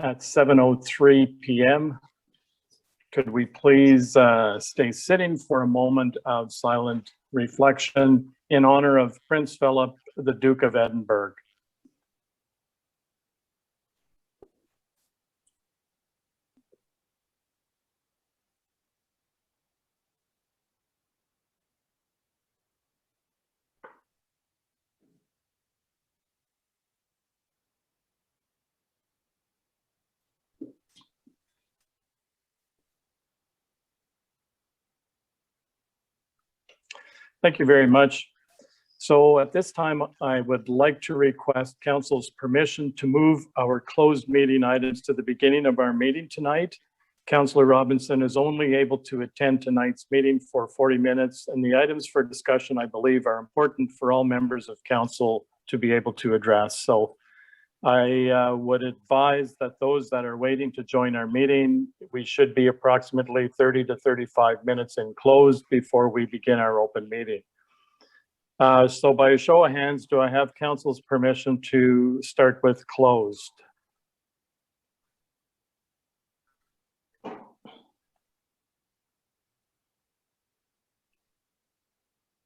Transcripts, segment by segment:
at 7:03 p.m. Could we please stay sitting for a moment of silent reflection in honor of Prince Philip, the Duke of Edinburgh. Thank you very much. So at this time, I would like to request council's permission to move our closed meeting items to the beginning of our meeting tonight. Councillor Robinson is only able to attend tonight's meeting for 40 minutes, and the items for discussion, I believe, are important for all members of council to be able to address. So I would advise that those that are waiting to join our meeting, we should be approximately 30 to 35 minutes in closed before we begin our open meeting. So by a show of hands, do I have council's permission to start with closed?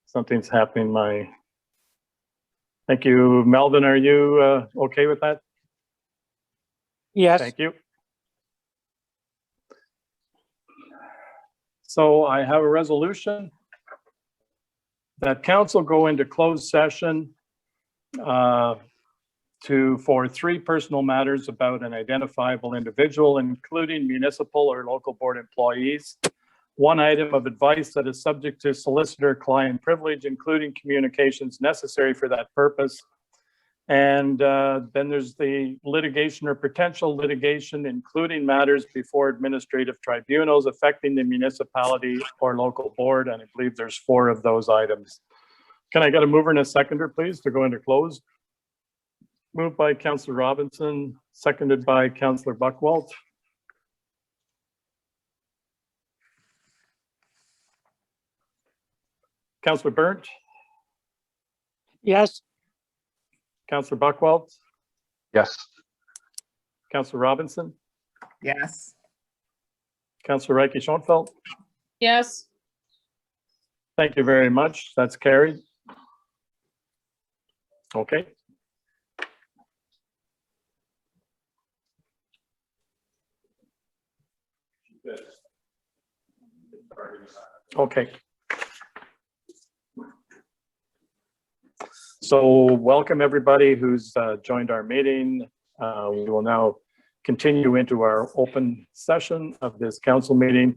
Something's happening. Thank you. Melvin, are you okay with that? Yes. Thank you. So I have a resolution that council go into closed session for 3 personal matters about an identifiable individual, including municipal or local board employees. 1 item of advice that is subject to solicitor-client privilege, including communications necessary for that purpose. And then there's the litigation or potential litigation, including matters before administrative tribunals affecting the municipality or local board. And I believe there's 4 of those items. Can I get a mover and a seconder, please, to go into closed? Moved by Councillor Robinson, seconded by Councillor Buckwalt. Councillor Berndt? Yes. Councillor Buckwalt? Yes. Councillor Robinson? Yes. Councillor Reiki-Schoenfeld? Yes. Thank you very much. That's carried. Okay. Okay. So welcome everybody who's joined our meeting. We will now continue into our open session of this council meeting.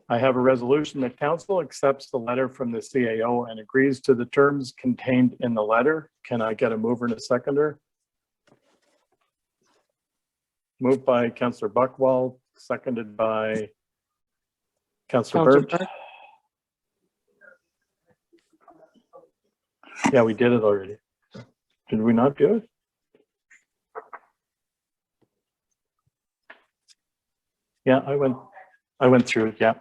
I have a resolution that council accepts the letter from the CAO and agrees to the terms contained in the letter. Can I get a mover and a seconder? Moved by Councillor Buckwalt, seconded by Councillor Berndt. Yeah, we did it already. Did we not do it? Yeah, I went through it, yeah.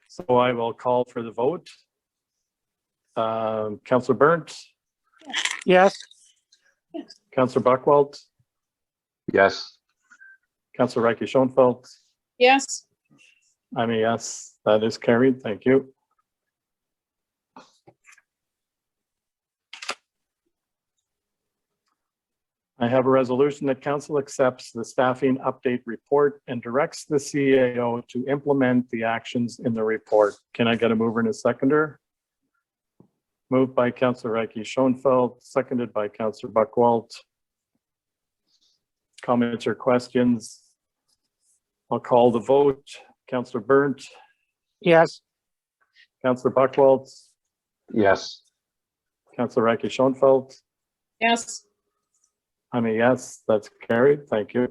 So I will call for the vote. Councillor Berndt? Yes. Councillor Buckwalt? Yes. Councillor Reiki-Schoenfeld? Yes. I'm a yes. That is carried. Thank you. I have a resolution that council accepts the staffing update report and directs the CAO to implement the actions in the report. Can I get a mover and a seconder? Moved by Councillor Reiki-Schoenfeld, seconded by Councillor Buckwalt. Comments or questions? I'll call the vote. Councillor Berndt? Yes. Councillor Buckwalt? Yes. Councillor Reiki-Schoenfeld? Yes. I'm a yes. That's carried. Thank you.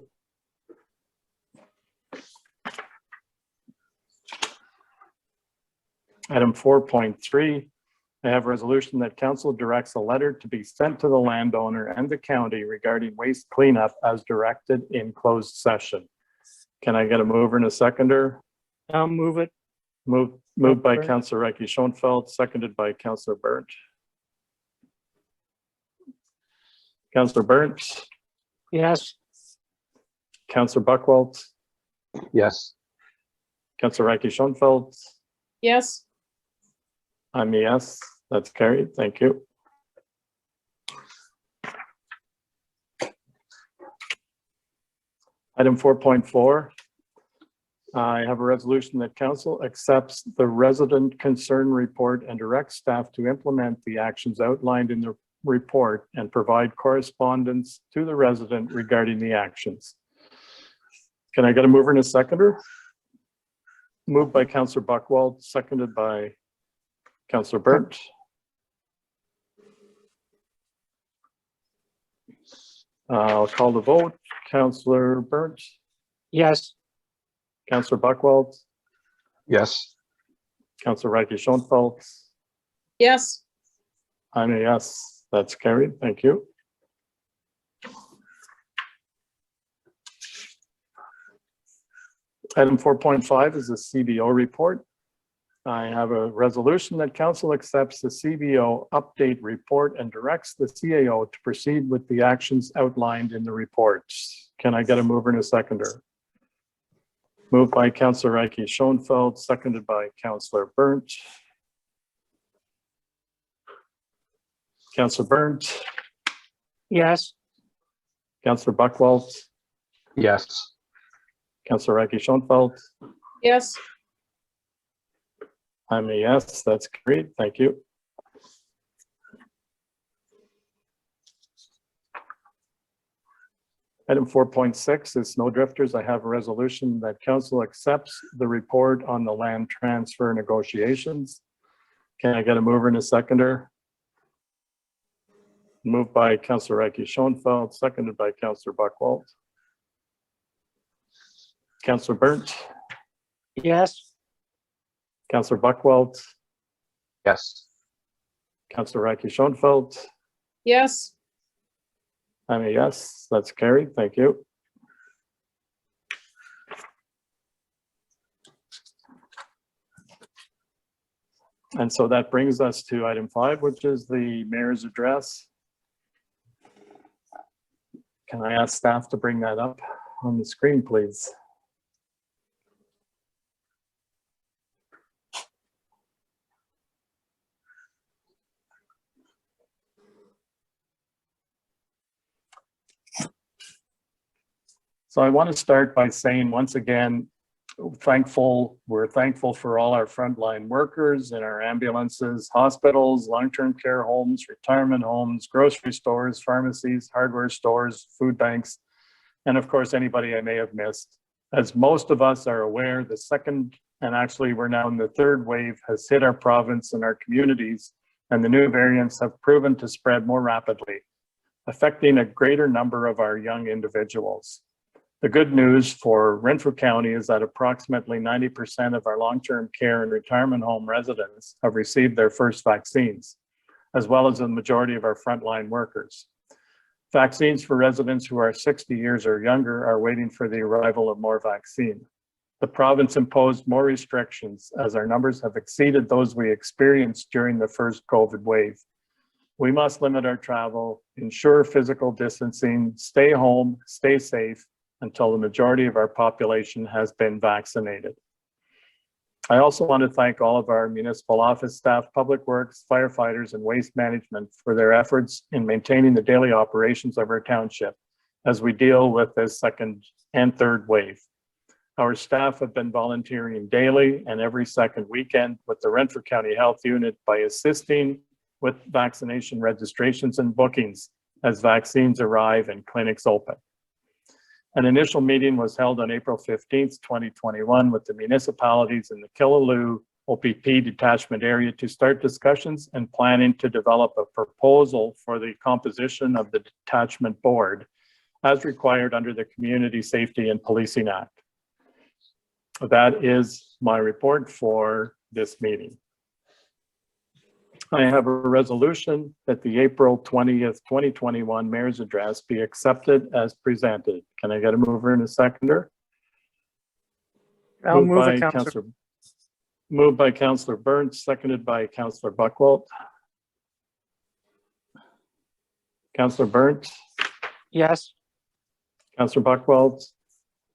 Item 4.3, I have a resolution that council directs a letter to be sent to the landowner and the county regarding waste cleanup as directed in closed session. Can I get a mover and a seconder? I'll move it. Moved Moved by Burnt. Councillor Recchi Schoenfeld, seconded by Councillor Burnt. Councillor Burnt, Yes. Councillor Buckwalt, Yes. Councillor Recchi Schoenfeld. Yes. I'm a yes. That's carried. Thank you. Item 4.4. I have a resolution that council accepts the resident concern report and directs staff to implement the actions outlined in the report and provide correspondence to the resident regarding the actions. Can I get a mover and a seconder? Moved by Councillor Buckwald, seconded by Councillor Burnt. I'll call the vote. Councillor Burnt, Yes. Councillor Buckwald, Yes. Councillor Recchi Schoenfeld. Yes. I'm a yes. That's carried. Thank you. Item 4.5 is the CBO report. I have a resolution that council accepts the CBO update report and directs the CAO to proceed with the actions outlined in the reports. Can I get a mover and a seconder? Moved by Councillor Recchi Schoenfeld, seconded by Councillor Burnt. Councillor Burnt, Yes. Councillor Buckwalt, Yes. Councillor Recchi Schoenfeld. Yes. I'm a yes. That's great. Thank you. Item 4.6 is snow drifters. I have a resolution that council accepts the report on the land transfer negotiations. Can I get a mover and a seconder? Moved by Councillor Recchi Schoenfeld, seconded by Councillor Buckwalt. Councillor Burnt, Yes. Councillor Buckwalt, Yes. Councillor Recchi Schoenfeld. Yes. I'm a yes. That's carried. Thank you. And so that brings us to item 5, which is the mayor's address. Can I ask staff to bring that up on the screen, please? So I want to start by saying, once again, we're thankful for all our frontline workers in our ambulances, hospitals, long-term care homes, retirement homes, grocery stores, pharmacies, hardware stores, food banks, and of course, anybody I may have missed. As most of us are aware, the second, and actually we're now in the third wave, has hit our province and our communities, and the new variants have proven to spread more rapidly, affecting a greater number of our young individuals. The good news for Renfrew County is that approximately 90% of our long-term care and retirement home residents have received their first vaccines, as well as the majority of our frontline workers. Vaccines for residents who are 60 years or younger are waiting for the arrival of more vaccine. The province imposed more restrictions as our numbers have exceeded those we experienced during the first COVID wave. We must limit our travel, ensure physical distancing, stay home, stay safe, until the majority of our population has been vaccinated. I also want to thank all of our municipal office staff, public works, firefighters, and waste management for their efforts in maintaining the daily operations of our township as we deal with this second and third wave. Our staff have been volunteering daily and every second weekend with the Renfrew County Health Unit by assisting with vaccination registrations and bookings as vaccines arrive and clinics open. An initial meeting was held on April 15th, 2021 with the municipalities in the Killaloe OPP detachment area to start discussions and planning to develop a proposal for the composition of the detachment board as required under the Community Safety and Policing Act. That is my report for this meeting. I have a resolution that the April 20th, 2021 mayor's address be accepted as presented. Can I get a mover and a seconder? I'll Moved move by it, Counselor. Moved by Councillor Burns, seconded by Councillor Buckwalt. Councillor Burns, Yes. Councillor Buckwalt,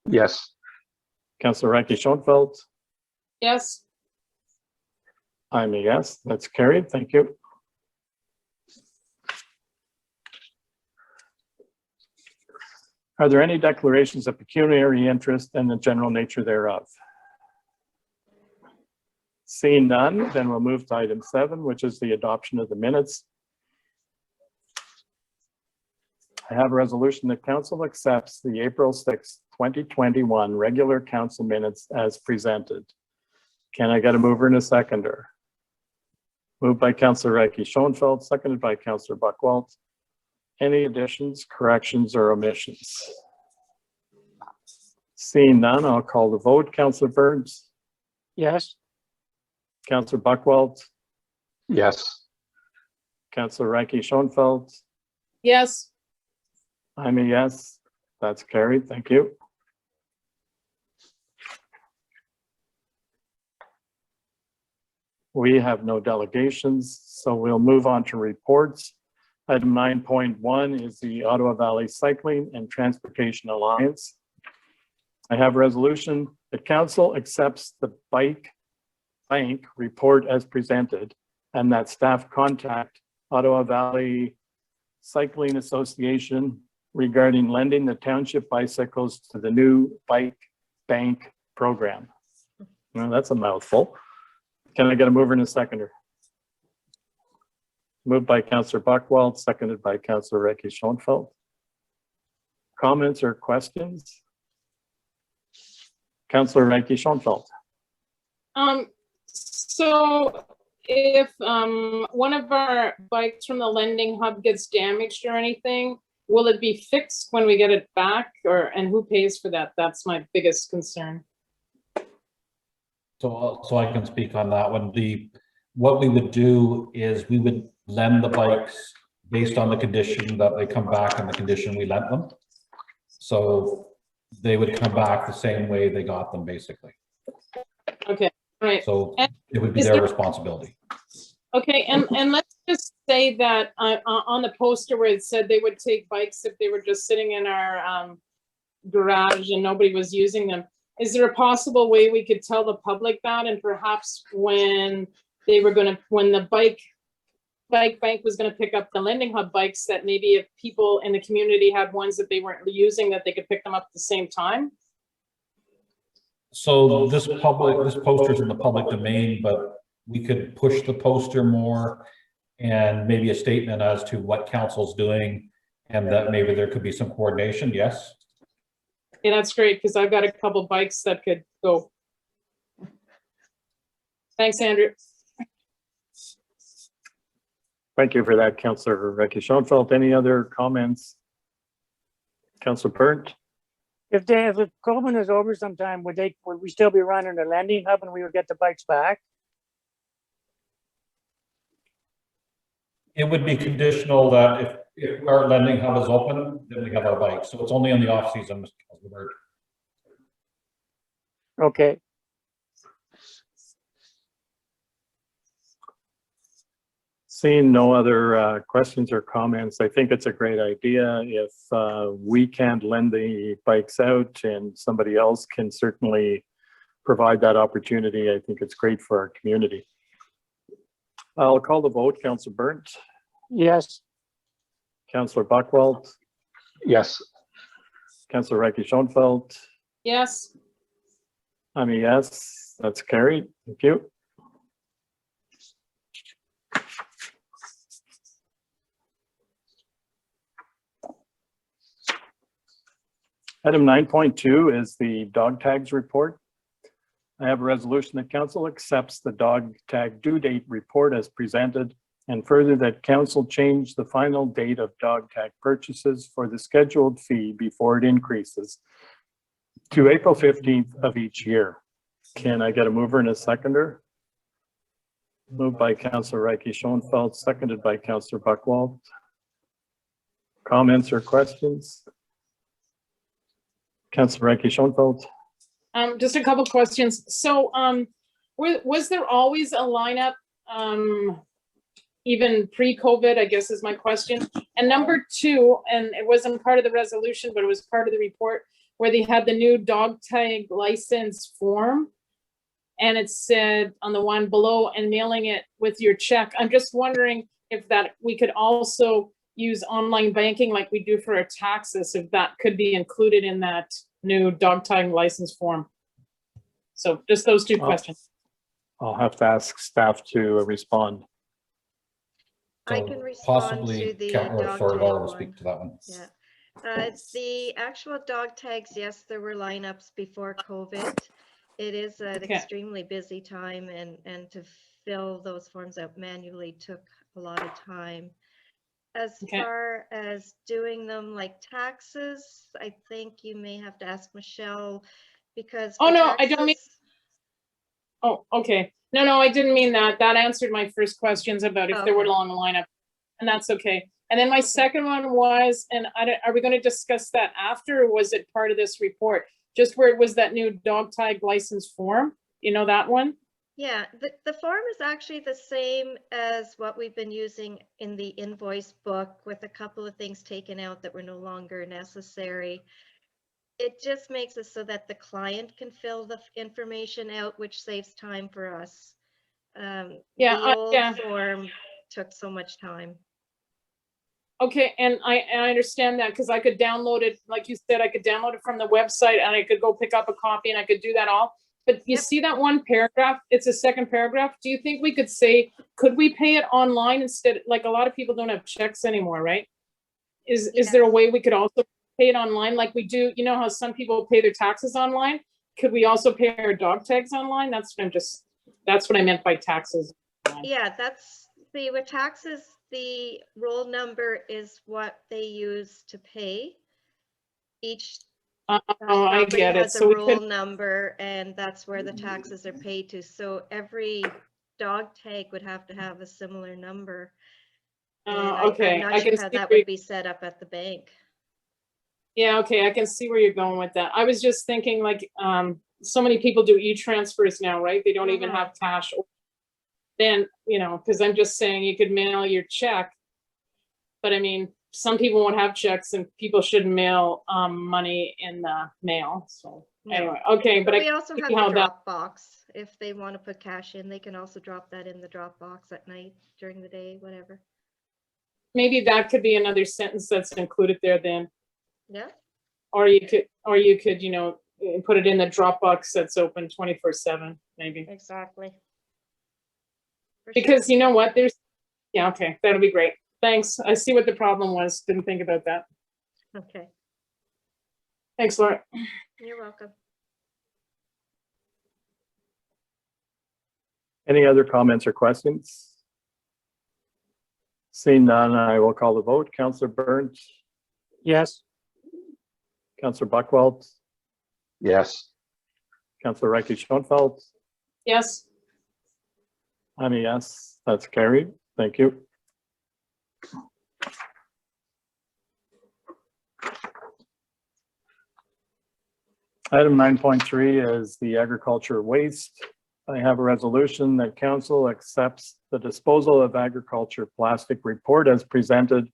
Yes. Councillor Ranke-Schoenfeld. Yes. I'm a yes, that's carried. Thank you. Are there any declarations of pecuniary interest and the general nature thereof? Seeing none, then we'll move to item 7, which is the adoption of the minutes. I have a resolution that council accepts the April 6th, 2021 regular council minutes as presented. Can I get a mover and a seconder? Moved by Councillor Ranke-Schoenfeld, seconded by Councillor Buckwalt. Any additions, corrections, or omissions? Seeing none, I'll call the vote. Councillor Burns, Yes. Councillor Buckwalt, Yes. Councillor Ranke-Schoenfeld. Yes. I'm a yes. That's carried. Thank you. We have no delegations, so we'll move on to reports. Item 9.1 is the Ottawa Valley Cycling and Transportation Alliance. I have a resolution that council accepts the bike bank report as presented and that staff contact Ottawa Valley Cycling Association regarding lending the township bicycles to the new bike bank program. Well, that's a mouthful. Can I get a mover and a seconder? Moved by Councillor Buckwalt, seconded by Councillor Ranke-Schoenfeld. Comments or questions? Councillor Ranke-Schoenfeld. So if one of our bikes from the lending hub gets damaged or anything, will it be fixed when we get it back, and who pays for that? That's my biggest concern. So I can speak on that one. What we would do is we would lend the bikes based on the condition that they come back and the condition we lent them. So they would come back the same way they got them, basically. Okay, all right. So And it would be is their there- responsibility. Okay, and let's just say that on the poster where it said they would take bikes if they were just sitting in our garage and nobody was using them. Is there a possible way we could tell the public that, and perhaps when the bike bank was gonna pick up the lending hub bikes, that maybe if people in the community had ones that they weren't using, that they could pick them up at the same time? So this poster's in the public domain, but we could push the poster more and maybe a statement as to what council's doing and that maybe there could be some coordination. Yes. Yeah, that's great, because I've got a couple bikes that could go. Thanks, Andrew. Thank you for that, Councillor Ranke-Schoenfeld. Any other comments? Councillor Burnt? If COVID is over sometime, would we still be running the lending hub and we would get the bikes back? It would be conditional that if our lending hub is open, then we have our bikes. So it's only in the off season, Mr. Councilor. Okay. Seeing no other questions or comments, I think it's a great idea. If we can't lend the bikes out and somebody else can certainly provide that opportunity, I think it's great for our community. I'll call the vote. Councillor Burnt, Yes. Councillor Buckwalt, Yes. Councillor Ranke-Schoenfeld. Yes. I'm a yes. That's carried. Thank you. Item 9.2 is the dog tags report. I have a resolution that council accepts the dog tag due date report as presented, and further that council change the final date of dog tag purchases for the scheduled fee before it increases to April 15th of each year. Can I get a mover and a seconder? Moved by Councillor Ranke-Schoenfeld, seconded by Councillor Buckwalt. Comments or questions? Councillor Ranke-Schoenfeld. Just a couple questions. So Was there always a lineup, even pre-COVID, I guess is my question. And number two, and it wasn't part of the resolution, but it was part of the report, where they had the new dog tag license form. And it said on the one below, and mailing it with your check. I'm just wondering if that we could also use online banking like we do for our taxes, if that could be included in that new dog tag license form. So just those two questions. I'll have to ask staff to respond. I So can respond possibly to the Councillor dog Sordell tag will one. speak to that one. Yeah. The actual dog tags, yes, there were lineups before COVID. It is an Okay. extremely busy time, and to fill those forms out manually took a lot of time. As Okay. far as doing them like taxes, I think you may have to ask Michelle, because Oh, for no, I don't mean- taxes- Oh, okay. No, I didn't mean that. That answered my first questions about if there were Okay. long lineup, and that's okay. And then my second one was, and are we going to discuss that after, or was it part of this report? Just where it was that new dog tag license form, you know, that one? Yeah, the form is actually the same as what we've been using in the invoice book, with a couple of things taken out that were no longer necessary. It just makes it so that the client can fill the information out, which saves time for us. Yeah, The old yeah. form took so much time. Okay, and I understand that, because I could download it, like you said, I could download it from the website, and I could go pick up a copy, and I could do that all. But you Yep. see that one paragraph, it's a second paragraph. Do you think we could say, could we pay it online instead? Like, a lot of people don't have checks anymore, right? Is there a Yes. way we could also pay it online like we do? You know how some people pay their taxes online? Could we also pay our dog tags online? That's what I meant by taxes. Yeah, with taxes, the roll number is what they use to pay. Each Oh, I property get it. has a So we roll could, number, and that's where the taxes are paid to. So every dog tag would have to have a similar number. And okay, I'm not I sure can how see that where would be set up at the bank. Yeah, okay, I can see where you're going with that. I was just thinking like, so many people do e-transfers now, right? They don't even Mhm. have cash. Then, you know, because I'm just saying you could mail your check. But I mean, some people won't have checks, and people shouldn't mail money in the mail. So No. anyway, okay, but We also have see how the that- Dropbox. If they want to put cash in, they can also drop that in the Dropbox at night, during the day, whatever. maybe that could be another sentence that's included there then. Yeah, Or you could, you know, put it in the Dropbox that's open 24/7, maybe. exactly. For Because sure. you know what, yeah, okay, that'll be great. Thanks. I see what the problem was. Didn't think about that. Okay, Thanks, Laura. you're welcome. Any other comments or questions? Seeing none, I will call the vote. Councillor Burns, Yes. Councillor Buckwald, Yes. Councillor Reiki Schoenfeld. Yes, I'm a yes, that's carried. Thank you. Item 9.3 is the agriculture waste. I have a resolution that council accepts the disposal of agriculture plastic report as presented,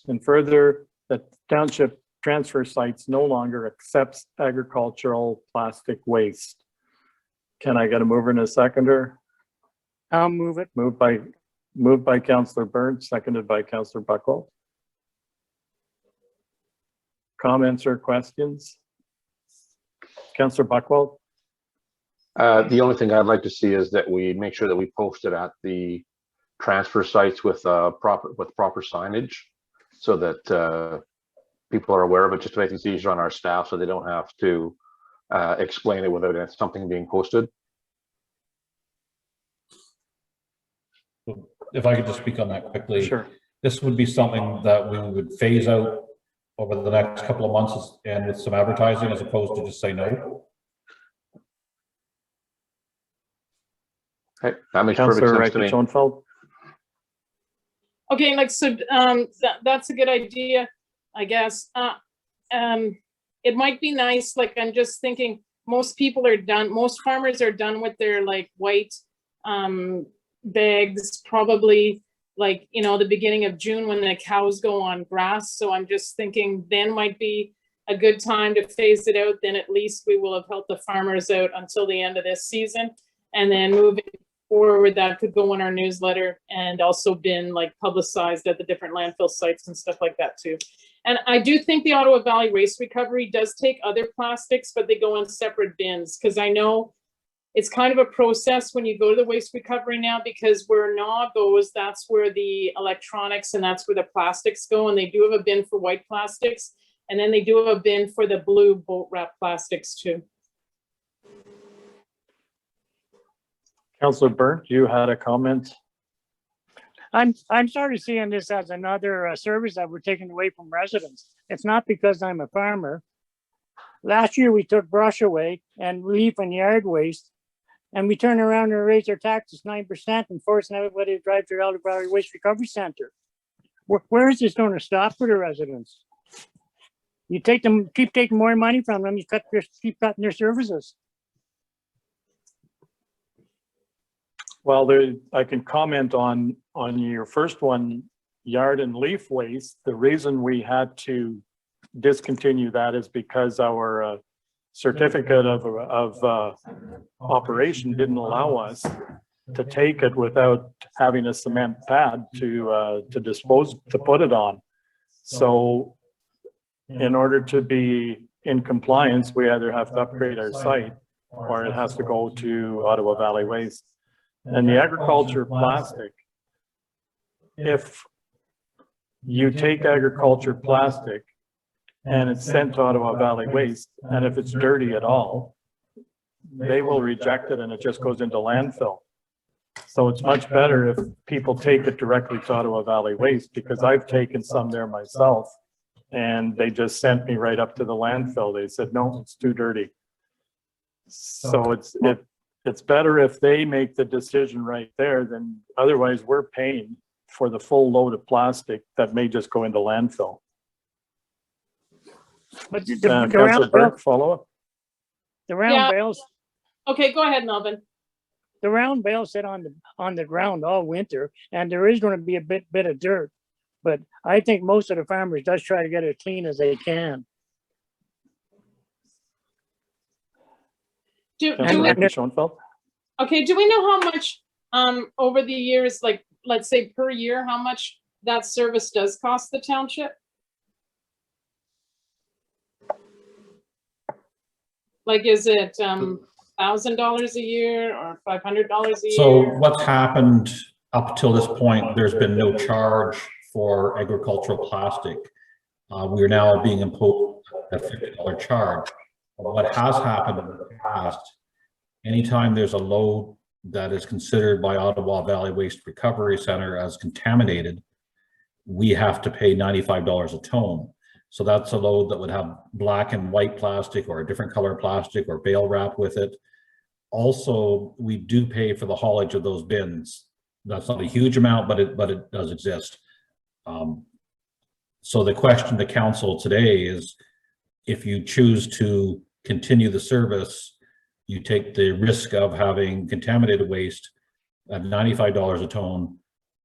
and further that township transfer sites no longer accepts agricultural plastic waste. Can I get a mover and a seconder? I'll move it. Moved by Councillor Burns, seconded by Councillor Buckwald. Comments or questions? Councillor Buckwald? The only thing I'd like to see is that we make sure that we post it at the transfer sites with proper signage, so that people are aware of it, just to make things easier on our staff, so they don't have to explain it without something being posted. If I could just speak on that quickly. Sure. This would be something that we would phase out over the next couple of months and with some advertising, as opposed to just say no. Okay, that makes perfect Councillor sense to Reiki me. Schoenfeld? okay, like, so, that's a good idea, I guess. It might be nice, like, I'm just thinking, most people are done, most farmers are done with their like white bags, probably like, you know, the beginning of June when the cows go on grass. So I'm just thinking then might be a good time to phase it out. Then at least we will have helped the farmers out until the end of this season. And then moving forward, that could go on our newsletter and also been like publicized at the different landfill sites and stuff like that too. And I do think the Ottawa Valley Waste Recovery does take other plastics, but they go in separate bins. Because I know it's kind of a process when you go to the waste recovery now, because where NAW goes, that's where the electronics and that's where the plastics go. And they do have a bin for white plastics. And then they do have a bin for the blue boat wrap plastics too. Councillor Burnt, you had a comment? I'm sort of seeing this as another service that we're taking away from residents. It's not because I'm a farmer. Last year, we took brush away and leaf and yard waste, and we turn around and raise our taxes 9% and forcing everybody to drive to the Algona Valley Waste Recovery Center. Where is this going to stop for the residents? You take them, keep taking more money from them, you keep cutting their services. Well, I can comment on your first one, yard and leaf waste. The reason we had to discontinue that is because our certificate of operation didn't allow us to take it without having a cement pad to put it on. So in order to be in compliance, we either have to upgrade our site or it has to go to Ottawa Valley Waste. And the agriculture plastic, if you take agriculture plastic and it's sent to Ottawa Valley Waste, and if it's dirty at all, they will reject it and it just goes into landfill. So it's much better if people take it directly to Ottawa Valley Waste, because I've taken some there myself and they just sent me right up to the landfill. They said, no, it's too dirty. So it's better if they make the decision right there, than otherwise we're paying for the full load of plastic that may just go into landfill. But the Councillor round Burke, bales, follow up? the round Yeah. bales, Okay, go ahead, Melvin. the round bales sit on the ground all winter, and there is going to be a bit of dirt. But I think most of the farmers does try to get it clean as they can. Do Councillor we, Ricky Schoenfeld? okay, do we know how much over the years, like let's say per year, how much that service does cost the township? Like, is it $1,000 a year or $500 a year? So what's happened up till this point, there's been no charge for agricultural plastic. We are now being imposed a $50 charge. But what has happened in the past, anytime there's a load that is considered by Ottawa Valley Waste Recovery Center as contaminated, we have to pay $95 a ton. So that's a load that would have black and white plastic or a different color plastic or bale wrap with it. Also, we do pay for the haulage of those bins. That's not a huge amount, but it does exist. So the question to council today is, if you choose to continue the service, you take the risk of having contaminated waste at $95 a ton,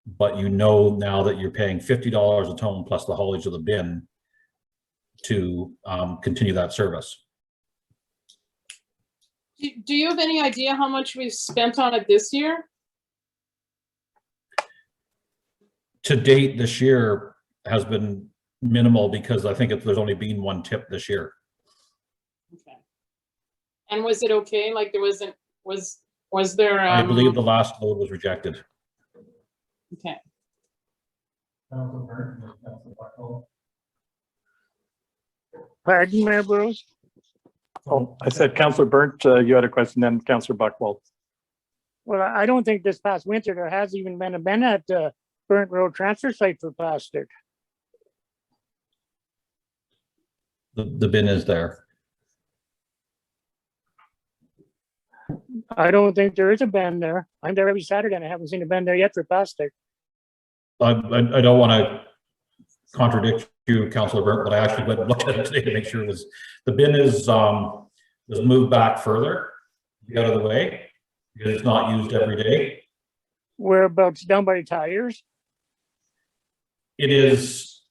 but you know now that you're paying $50 a ton plus the haulage of the bin to continue that service. Do you have any idea how much we've spent on it this year? To date, this year has been minimal because I think there's only been one tip this year. Okay. And was it okay? Like there wasn't, was there? I believe the last load was rejected. Okay. Pardon, Mayor Burrows? Oh, I said Councillor Burnt, you had a question, then Councillor Buckwald. Well, I don't think this past winter there has even been a bin at the Burnt Road transfer site for plastic. The bin is there. I don't think there is a bin there. I'm there every Saturday and I haven't seen a bin there yet for plastic. I don't want to contradict you, Councillor Burnt, but I actually went and looked at it today to make sure it was, the bin is was moved back further, to be out of the way, because it's not used every day. Whereabouts, down by the tires? It is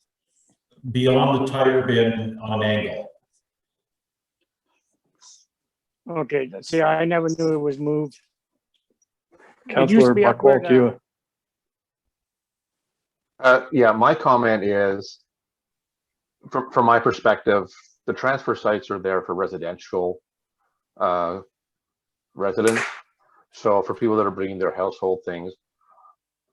beyond the tire bin on an angle. Okay, see, I never knew it was moved. It used to Councillor be up where Buckwald, you, Yeah, my comment is, from my perspective, the transfer sites are there for residential residents. So for people that are bringing their household things,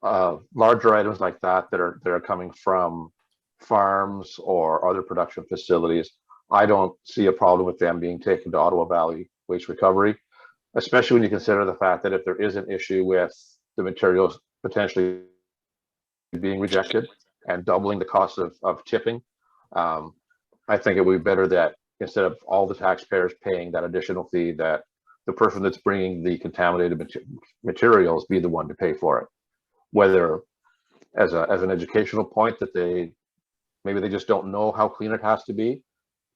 larger items like that that are coming from farms or other production facilities, I don't see a problem with them being taken to Ottawa Valley Waste Recovery, especially when you consider the fact that if there is an issue with the materials potentially being rejected and doubling the cost of tipping, I think it would be better that instead of all the taxpayers paying that additional fee, that the person that's bringing the contaminated materials be the one to pay for it. Whether as an educational point that maybe they just don't know how clean it has to be.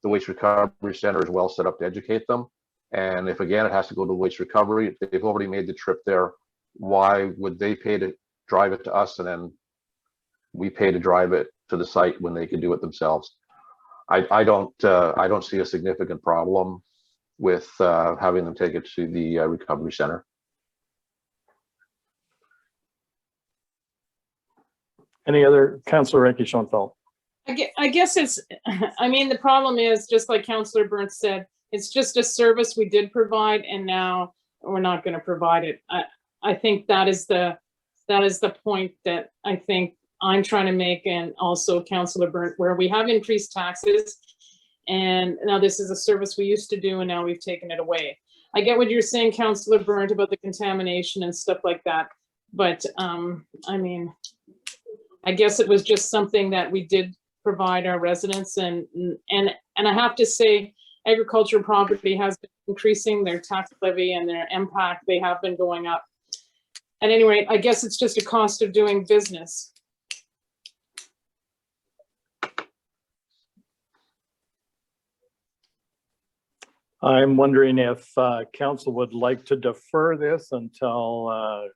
The Waste Recovery Center is well set up to educate them. And if again, it has to go to waste recovery, if they've already made the trip there, why would they pay to drive it to us and then we pay to drive it to the site when they can do it themselves? I don't see a significant problem with having them take it to the recovery center. any other, Councillor Reki Schoenfeld? I guess it's, I mean, the problem is, just like Councillor Burns said, it's just a service we did provide and now we're not going to provide it. I think that is the point that I think I'm trying to make, and also Councillor Burns, where we have increased taxes and now this is a service we used to do and now we've taken it away. I get what you're saying, Councillor Burns, about the contamination and stuff like that, but I mean, I guess it was just something that we did provide our residents, and I have to say, agricultural property has been increasing their tax levy and their impact. They have been going up. At any rate, I guess it's just a cost of doing business. I'm wondering if council would like to defer this until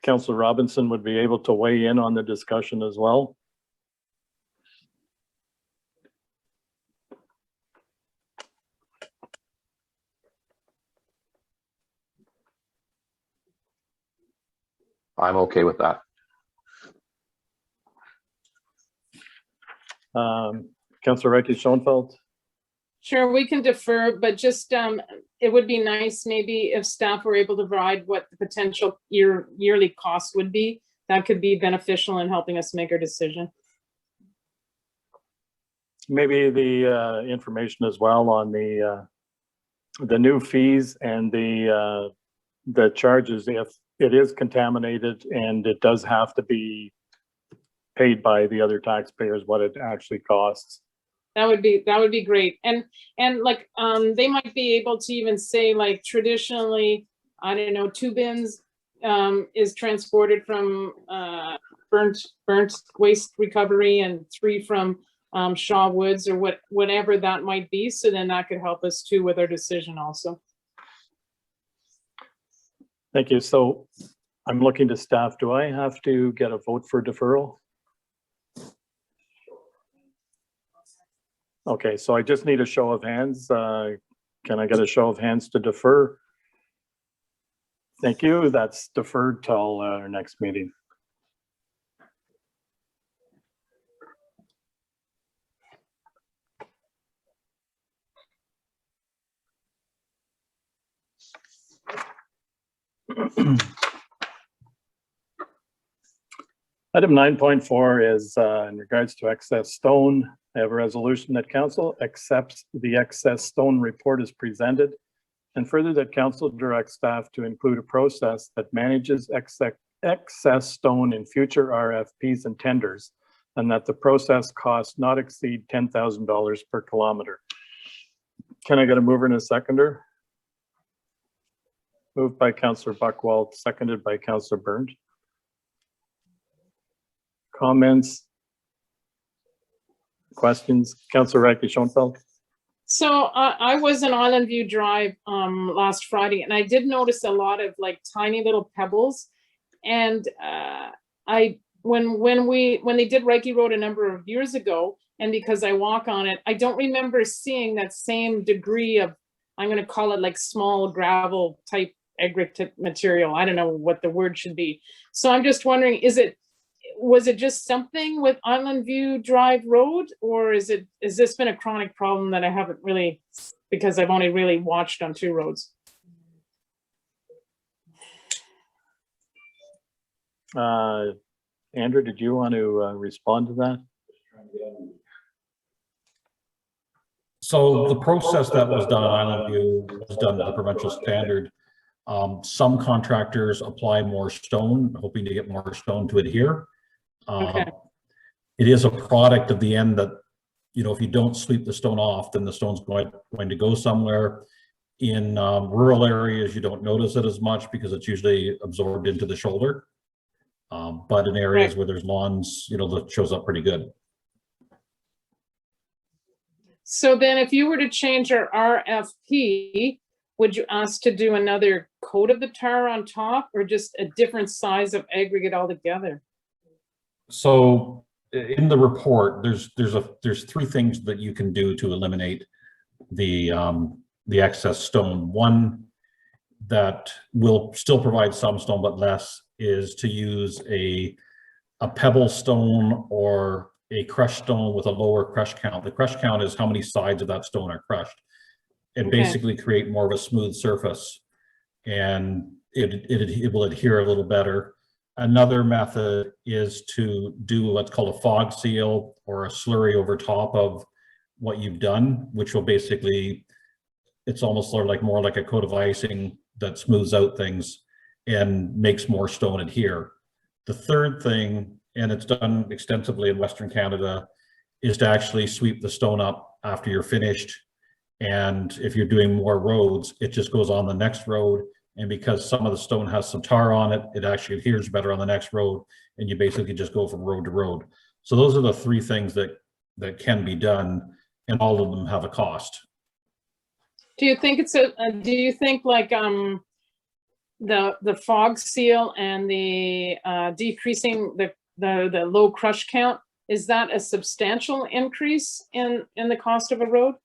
Councillor Robinson would be able to weigh in on the discussion as well. I'm okay with that. Councillor Reki Schoenfeld? Sure, we can defer, but just it would be nice maybe if staff were able to provide what the potential yearly cost would be. That could be beneficial in helping us make our decision. Maybe the information as well on the new fees and the charges if it is contaminated and it does have to be paid by the other taxpayers, what it actually costs. That would be great. And like they might be able to even say, like, traditionally, I don't know, 2 bins is transported from burnt waste recovery and 3 from Shaw Woods, or whatever that might be. So then that could help us too with our decision also. Thank you. So I'm looking to staff. Do I have to get a vote for deferral? Okay, so I just need a show of hands. Can I get a show of hands to defer? Thank you. That's deferred till our next meeting. Item 9.4 is in regards to excess stone. I have a resolution that council accepts the excess stone report as presented, and further that council directs staff to include a process that manages excess stone in future RFPs and tenders, and that the process costs not exceed $10,000 per kilometer. Can I get a mover and a seconder? Moved by Councillor Buckwald, seconded by Councillor Burns. Comments? Questions? Councillor Reki Schoenfeld? So I was in Island View Drive last Friday, and I did notice a lot of like tiny little pebbles. And when they did Reiki Road a number of years ago, and because I walk on it, I don't remember seeing that same degree of, I'm going to call it like small gravel type aggregate material. I don't know what the word should be. So I'm just wondering, was it just something with Island View Drive Road, or has this been a chronic problem that I haven't really, because I've only really watched on 2 roads? Andrew, did you want to respond to that? So the process that was done at Island View was done to the provincial standard. Some contractors apply more stone, hoping to get more stone to adhere. Okay. It is a product of the end that, you know, if you don't sweep the stone off, then the stone's going to go somewhere. In rural areas, you don't notice it as much because it's usually absorbed into the shoulder. But in areas where there's lawns, you know, that shows up pretty good. So then if you were to change our RFP, would you ask to do another coat of the tar on top, or just a different size of aggregate altogether? So in the report, there's 3 things that you can do to eliminate the excess stone. One that will still provide some stone but less is to use a pebble stone or a crushed stone with a lower crush count. The crush count is how many sides of that stone are crushed, and basically create more of a smooth surface, and it will adhere a little better. Another method is to do what's called a fog seal or a slurry over top of what you've done, which will basically, it's almost sort of like more like a coat of icing that smooths out things and makes more stone adhere. The third thing, and it's done extensively in Western Canada, is to actually sweep the stone up after you're finished. And if you're doing more roads, it just goes on the next road. And because some of the stone has some tar on it, it actually adheres better on the next road. And you basically just go from road to road. So those are the 3 things that can be done, and all of them have a cost. Do you think do you think like the fog seal and the decreasing the low crush count, is that a substantial increase in the cost of a road?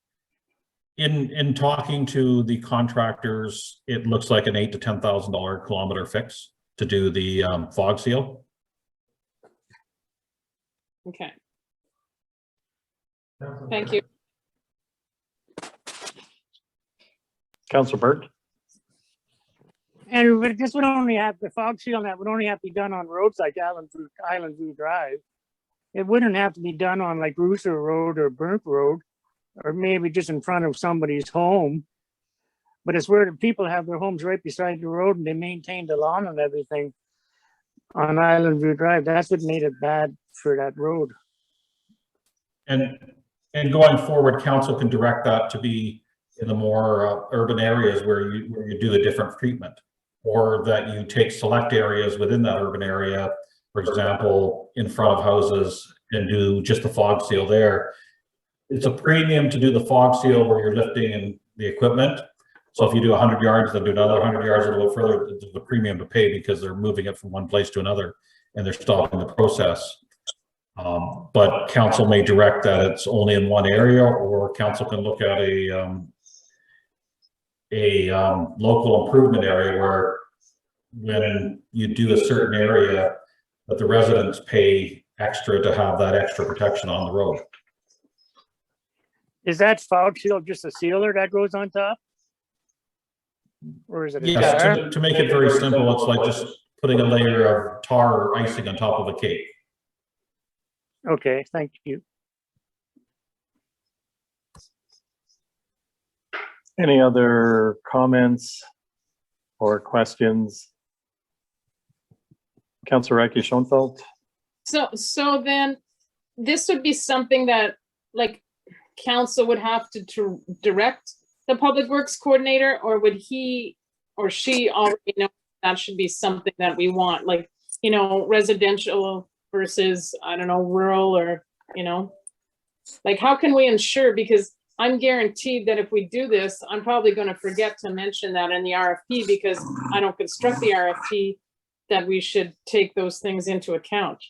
In talking to the contractors, it looks like an $8,000 to $10,000 kilometer fix to do the fog seal. Okay. Thank you. Councilor Burt? And this would only have, the fog seal, that would only have to be done on roads like Island View Drive. It wouldn't have to be done on like Rooster Road or Burnt Road, or maybe just in front of somebody's home. But it's where the people have their homes right beside the road and they maintain the lawn and everything on Island View Drive. That's what made it bad for that road. And going forward, council can direct that to be in the more urban areas where you do a different treatment, or that you take select areas within that urban area, for example, in front of houses, and do just the fog seal there. It's a premium to do the fog seal where you're lifting in the equipment. So if you do 100 yards, then do another 100 yards a little further, there's a premium to pay because they're moving it from one place to another and they're stopping the process. But council may direct that it's only in one area, or council can look at a local improvement area where when you do a certain area that the residents pay extra to have that extra protection on the road. Is that fog seal just a sealer that goes on top? Or is it a Yes, tar? to make it very simple, it's like just putting a layer of tar or icing on top of a cake. Okay, thank you. Any other comments or questions? Councilor Eki Schoenfeld? So then this would be something that like council would have to direct the public works coordinator, or would he or she already know that should be something that we want, like, you know, residential versus, I don't know, rural, or, you know, like how can we ensure, because I'm guaranteed that if we do this, I'm probably going to forget to mention that in the RFP because I don't construct the RFP, that we should take those things into account.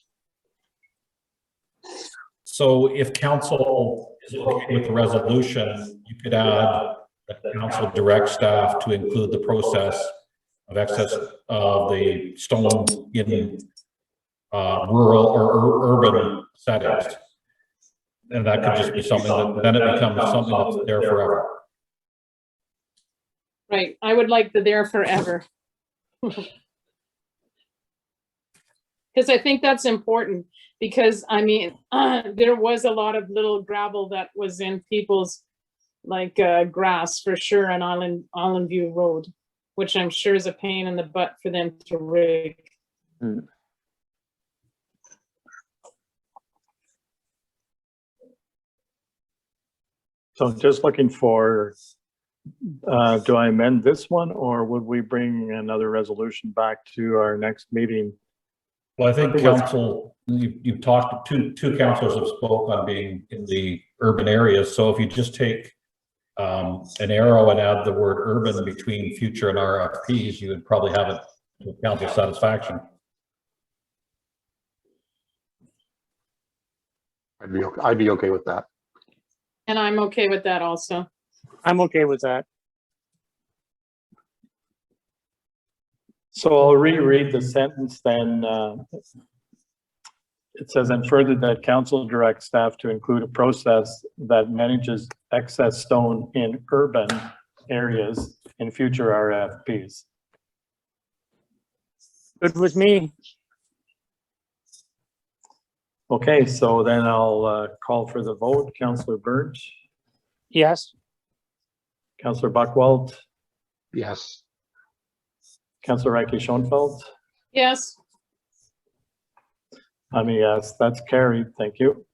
So if council is okay with the resolution, you could add that council direct staff to include the process of excess of the stone in rural or urban settings. And that could just be something that then it becomes something that's there forever. Right. I would like the there forever. Because I think that's important, because I mean, there was a lot of little gravel that was in people's grass for sure on Island View Road, which I'm sure is a pain in the butt for them to rig. So just looking for, do I amend this one, or would we bring another resolution back to our next meeting? Well, I think council, you've talked, two councilors have spoke on being in the urban areas. So if you just take an arrow and add the word urban between future and RFPs, you would probably have it to council satisfaction. I'd be okay with that. And I'm okay with that also. I'm okay with that. So I'll reread the sentence then. It says, and further that council directs staff to include a process that manages excess stone in urban areas in future RFPs. Good with me. Okay, so then I'll call for the vote. Councillor Burnt, Yes. Councillor Buchwald, Yes. Councillor Reike Schoenfeld. Yes. I'm a yes, that's carried. Thank you.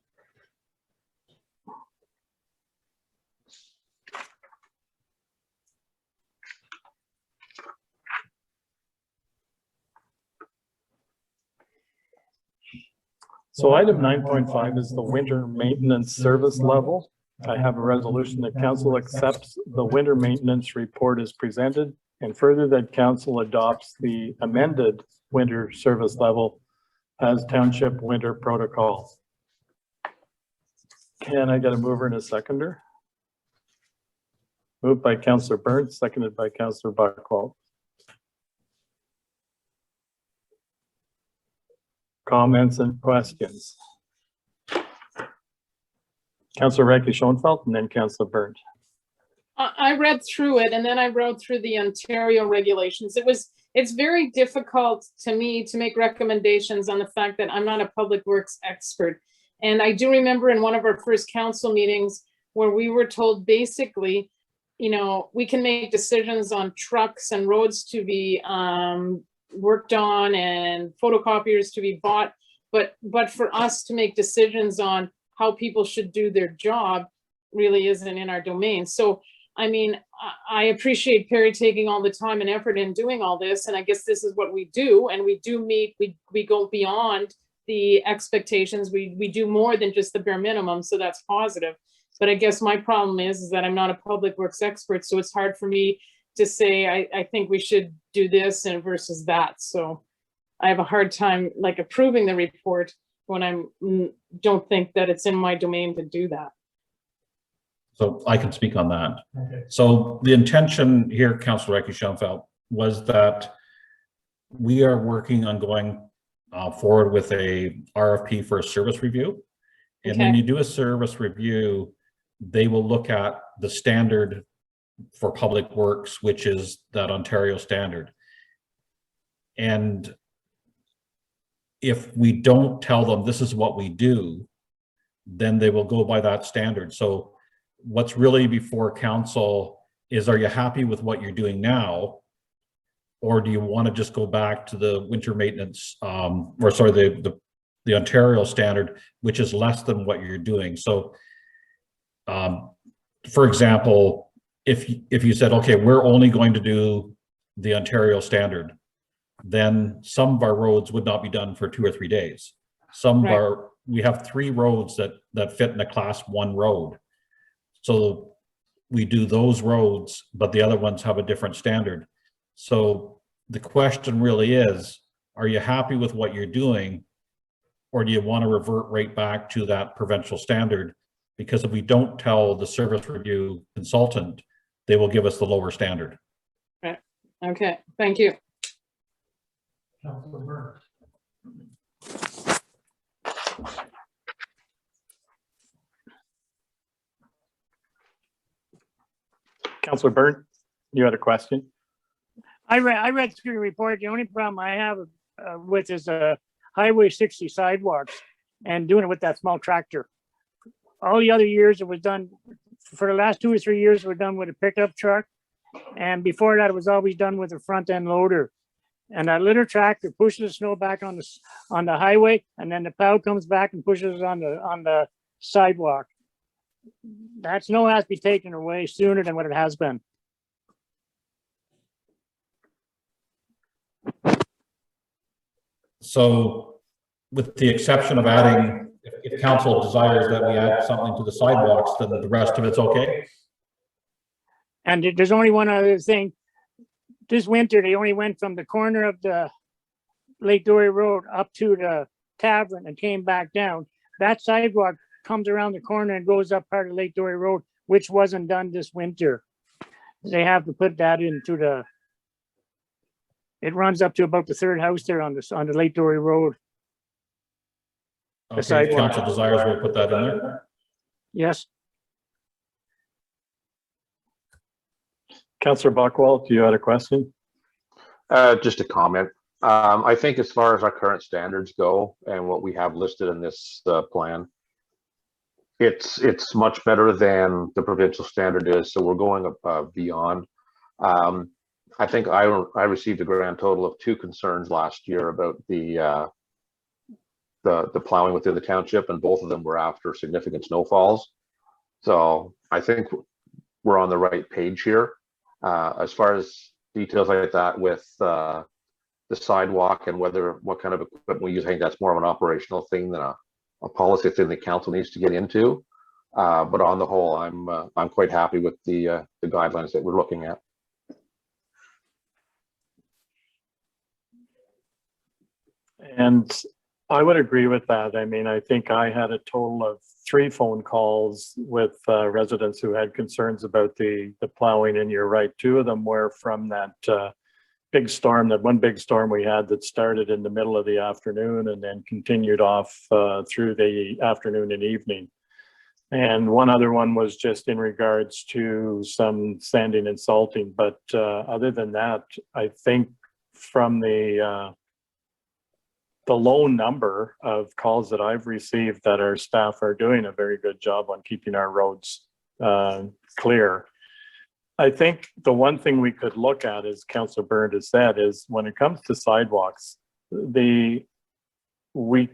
So item 9.5 is the winter maintenance service level. I have a resolution that council accepts the winter maintenance report as presented, and further that council adopts the amended winter service level as township winter protocol. Can I get a mover and a seconder? Moved by Councillor Burns, seconded by Councillor Buchwald. Comments and questions? Councillor Reike Schoenfeld and then Councillor Burns. I read through it, and then I wrote through the Ontario regulations. It's very difficult to me to make recommendations on the fact that I'm not a public works expert. And I do remember in one of our first council meetings where we were told basically, you know, we can make decisions on trucks and roads to be worked on and photocopiers to be bought, but for us to make decisions on how people should do their job really isn't in our domain. So I mean, I appreciate Perry taking all the time and effort in doing all this, and I guess this is what we do, and we do meet, we go beyond the expectations, we do more than just the bare minimum, so that's positive. But I guess my problem is that I'm not a public works expert, so it's hard for me to say I think we should do this and versus that. So I have a hard time like approving the report when I don't think that it's in my domain to do that. So I can speak on that. Okay. So the intention here, Councillor Reike Schoenfeld, was that we are working on going forward with a RFP for a service review. And when you do a service review, they will look at the standard for public works, which is that Ontario standard. And if we don't tell them this is what we do, then they will go by that standard. So what's really before council is, are you happy with what you're doing now? Or do you want to just go back to the winter maintenance, or sorry, the Ontario standard, which is less than what you're doing? So, for example, if you said, okay, we're only going to do the Ontario standard, then some of our roads would not be done for 2 or 3 days. Some of our, we have 3 roads that fit in a class 1 road. So we do those roads, but the other ones have a different standard. So the question really is, are you happy with what you're doing? Or do you want to revert right back to that provincial standard? Because if we don't tell the service review consultant, they will give us the lower standard. Okay, thank you. Councillor Byrne, you had a question? I read through the report. The only problem I have with is Highway 60 sidewalks and doing it with that small tractor. All the other years it was done, for the last 2 or 3 years, it was done with a pickup truck. And before that, it was always done with a front end loader. And that little tractor pushes the snow back on the highway, and then the plow comes back and pushes it on the sidewalk. That snow has to be taken away sooner than what it has been. So with the exception of adding, if council desires that we add something to the sidewalks, then the rest of it's okay? And there's only one other thing. This winter, they only went from the corner of the Lake Dory Road up to the tavern and came back down. That sidewalk comes around the corner and goes up part of Lake Dory Road, which wasn't done this winter. They have to put that into the, it runs up to about the third house there on the Lake Dory Road. Okay, if sidewalk. council desires, we'll put that in there. Yes. Councillor Buckwell, do you have a question? Just a comment. I think as far as our current standards go and what we have listed in this plan, it's much better than the provincial standard is. So we're going beyond. I think I received a grand total of 2 concerns last year about the plowing within the township, and both of them were after significant snowfalls. So I think we're on the right page here. As far as details like that with the sidewalk and what kind of equipment we use, I think that's more of an operational thing than a policy thing the council needs to get into. But on the whole, I'm quite happy with the guidelines that we're looking at. And I would agree with that. I mean, I think I had a total of 3 phone calls with residents who had concerns about the plowing, and you're right, 2 of them were from that big storm, that one big storm we had that started in the middle of the afternoon and then continued off through the afternoon and evening. And one other one was just in regards to some sanding and salting. But other than that, I think from the low number of calls that I've received, that our staff are doing a very good job on keeping our roads clear. I think the one thing we could look at, as Councillor Byrne has said, is when it comes to sidewalks, we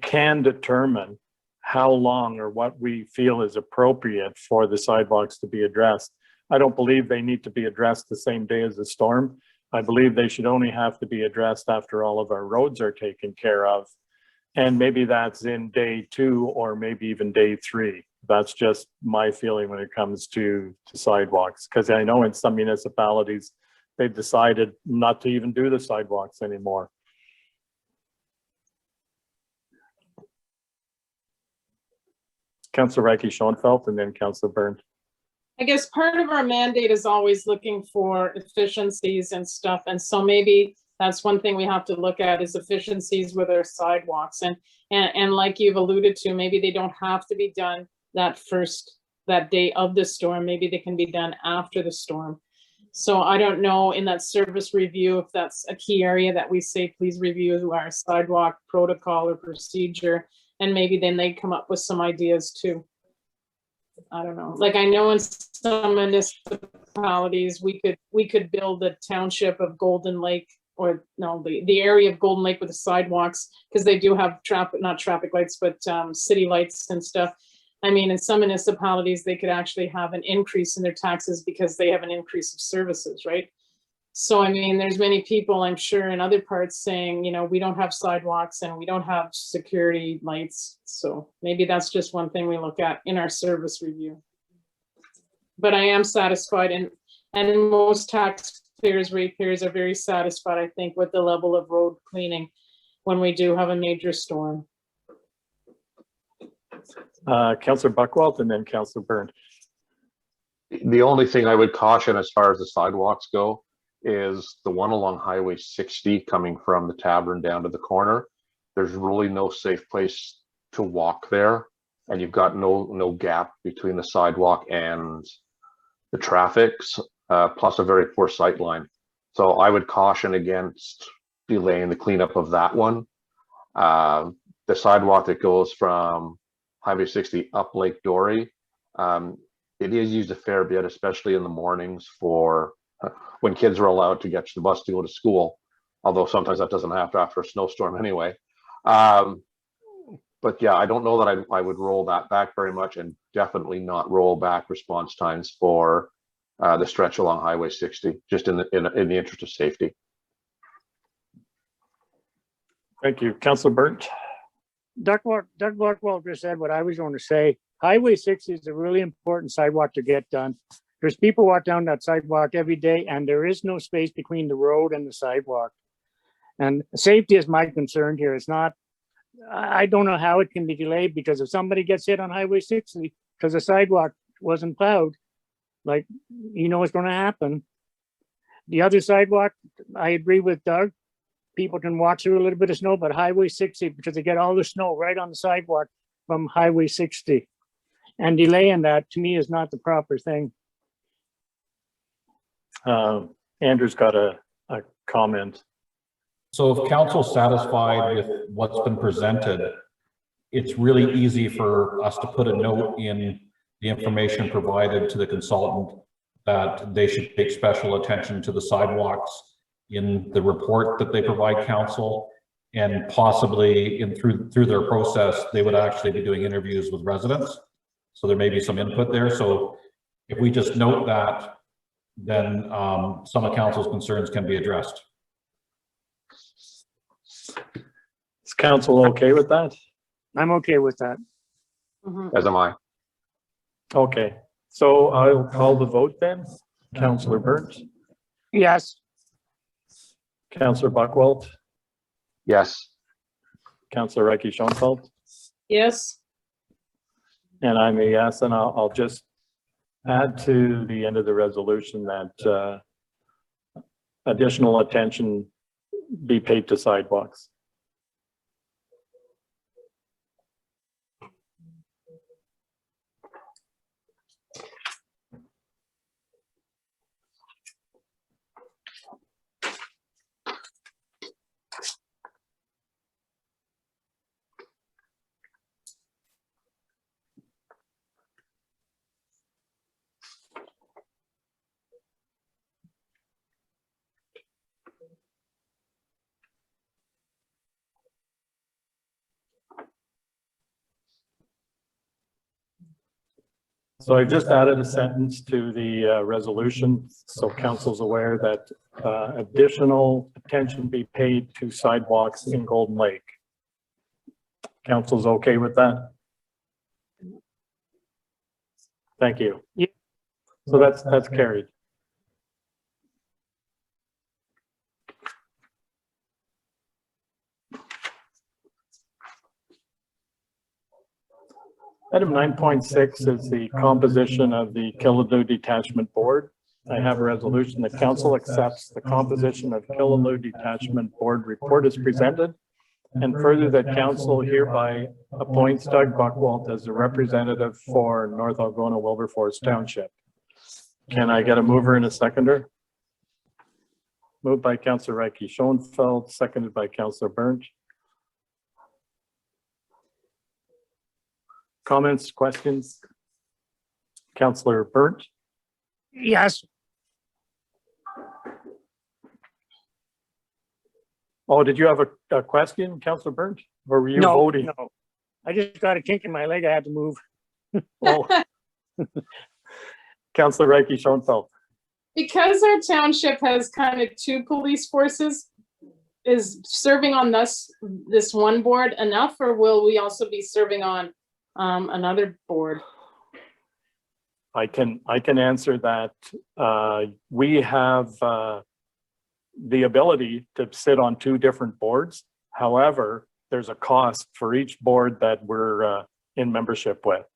can determine how long or what we feel is appropriate for the sidewalks to be addressed. I don't believe they need to be addressed the same day as the storm. I believe they should only have to be addressed after all of our roads are taken care of. And maybe that's in day 2 or maybe even day 3. That's just my feeling when it comes to sidewalks. Because I know in some municipalities, they've decided not to even do the sidewalks anymore. Councillor Reiki-Schoenfeld and then Councillor Byrne. I guess part of our mandate is always looking for efficiencies and stuff. And so maybe that's one thing we have to look at, is efficiencies with our sidewalks. And like you've alluded to, maybe they don't have to be done that day of the storm. Maybe they can be done after the storm. So I don't know, in that service review, if that's a key area that we say, please review our sidewalk protocol or procedure. And maybe then they come up with some ideas too. I don't know. Like, I know in some municipalities, we could build the township of Golden Lake, or no, the area of Golden Lake with the sidewalks, because they do have not traffic lights, but city lights and stuff. I mean, in some municipalities, they could actually have an increase in their taxes because they have an increase of services, right? So, I mean, there's many people, I'm sure, in other parts saying, you know, we don't have sidewalks and we don't have security lights. So maybe that's just one thing we look at in our service review. but I am satisfied, and most taxpayers, ratepayers are very satisfied, I think, with the level of road cleaning when we do have a major storm. Councillor Buckwalt and then Councillor Byrne. The only thing I would caution as far as the sidewalks go is the one along Highway 60 coming from the tavern down to the corner. There's really no safe place to walk there, and you've got no gap between the sidewalk and the traffic, plus a very poor sight line. So I would caution against delaying the cleanup of that one. The sidewalk that goes from Highway 60 up Lake Dory, it is used a fair bit, especially in the mornings for when kids are allowed to get to the bus to go to school, although sometimes that doesn't happen after a snowstorm anyway. But yeah, I don't know that I would roll that back very much, and definitely not roll back response times for the stretch along Highway 60, just in the interest of safety. Thank you. Councillor Byrne. Doug Buckwalt just said what I was going to say. Highway 60 is a really important sidewalk to get done. There's people walk down that sidewalk every day, and there is no space between the road and the sidewalk. And safety is my concern here. It's not, I don't know how it can be delayed, because if somebody gets hit on Highway 60 because the sidewalk wasn't plowed, like, you know what's going to happen. The other sidewalk, I agree with Doug. People can walk through a little bit of snow, but Highway 60, because they get all the snow right on the sidewalk from Highway 60. And delaying that, to me, is not the proper thing. Andrew's got a comment. So if council's satisfied with what's been presented, it's really easy for us to put a note in the information provided to the consultant that they should take special attention to the sidewalks in the report that they provide council, and possibly through their process, they would actually be doing interviews with residents. So there may be some input there. So if we just note that, then some of council's concerns can be addressed. Is council okay with that? I'm okay with that. As am I. Okay, so I'll call the vote then. Councillor Byrne, Yes. Councillor Buckwalt, Yes. Councillor Reiki Schoenfeld, Yes, and I'm a yes, and I'll just add to the end of the resolution that additional attention be paid to sidewalks. So I just added a sentence to the resolution, so council's aware that additional attention be paid to sidewalks in Golden Lake. Council's okay with that? Thank you. Yeah. So that's carried. Item 9.6 is the composition of the Killaloe Detachment Board. I have a resolution that council accepts the composition of Killaloe Detachment Board report as presented, and further that council hereby appoints Doug Buckwalt as the representative for North Algona Wilberforce Township. Can I get a mover and a seconder? Moved by Councillor Reiki Schoenfeld, seconded by Councillor Byrne. Comments, questions? Councillor Byrne? Yes. Oh, did you have a question, Councillor Byrne? Or were you voting? No. I just got a kink in my leg. I had to move. Oh. Councillor Reiki Schoenfeld. because our township has kind of two police forces, is serving on this one board enough, or will we also be serving on another board? I can answer that. We have the ability to sit on 2 different boards. However, there's a cost for each board that we're in membership with.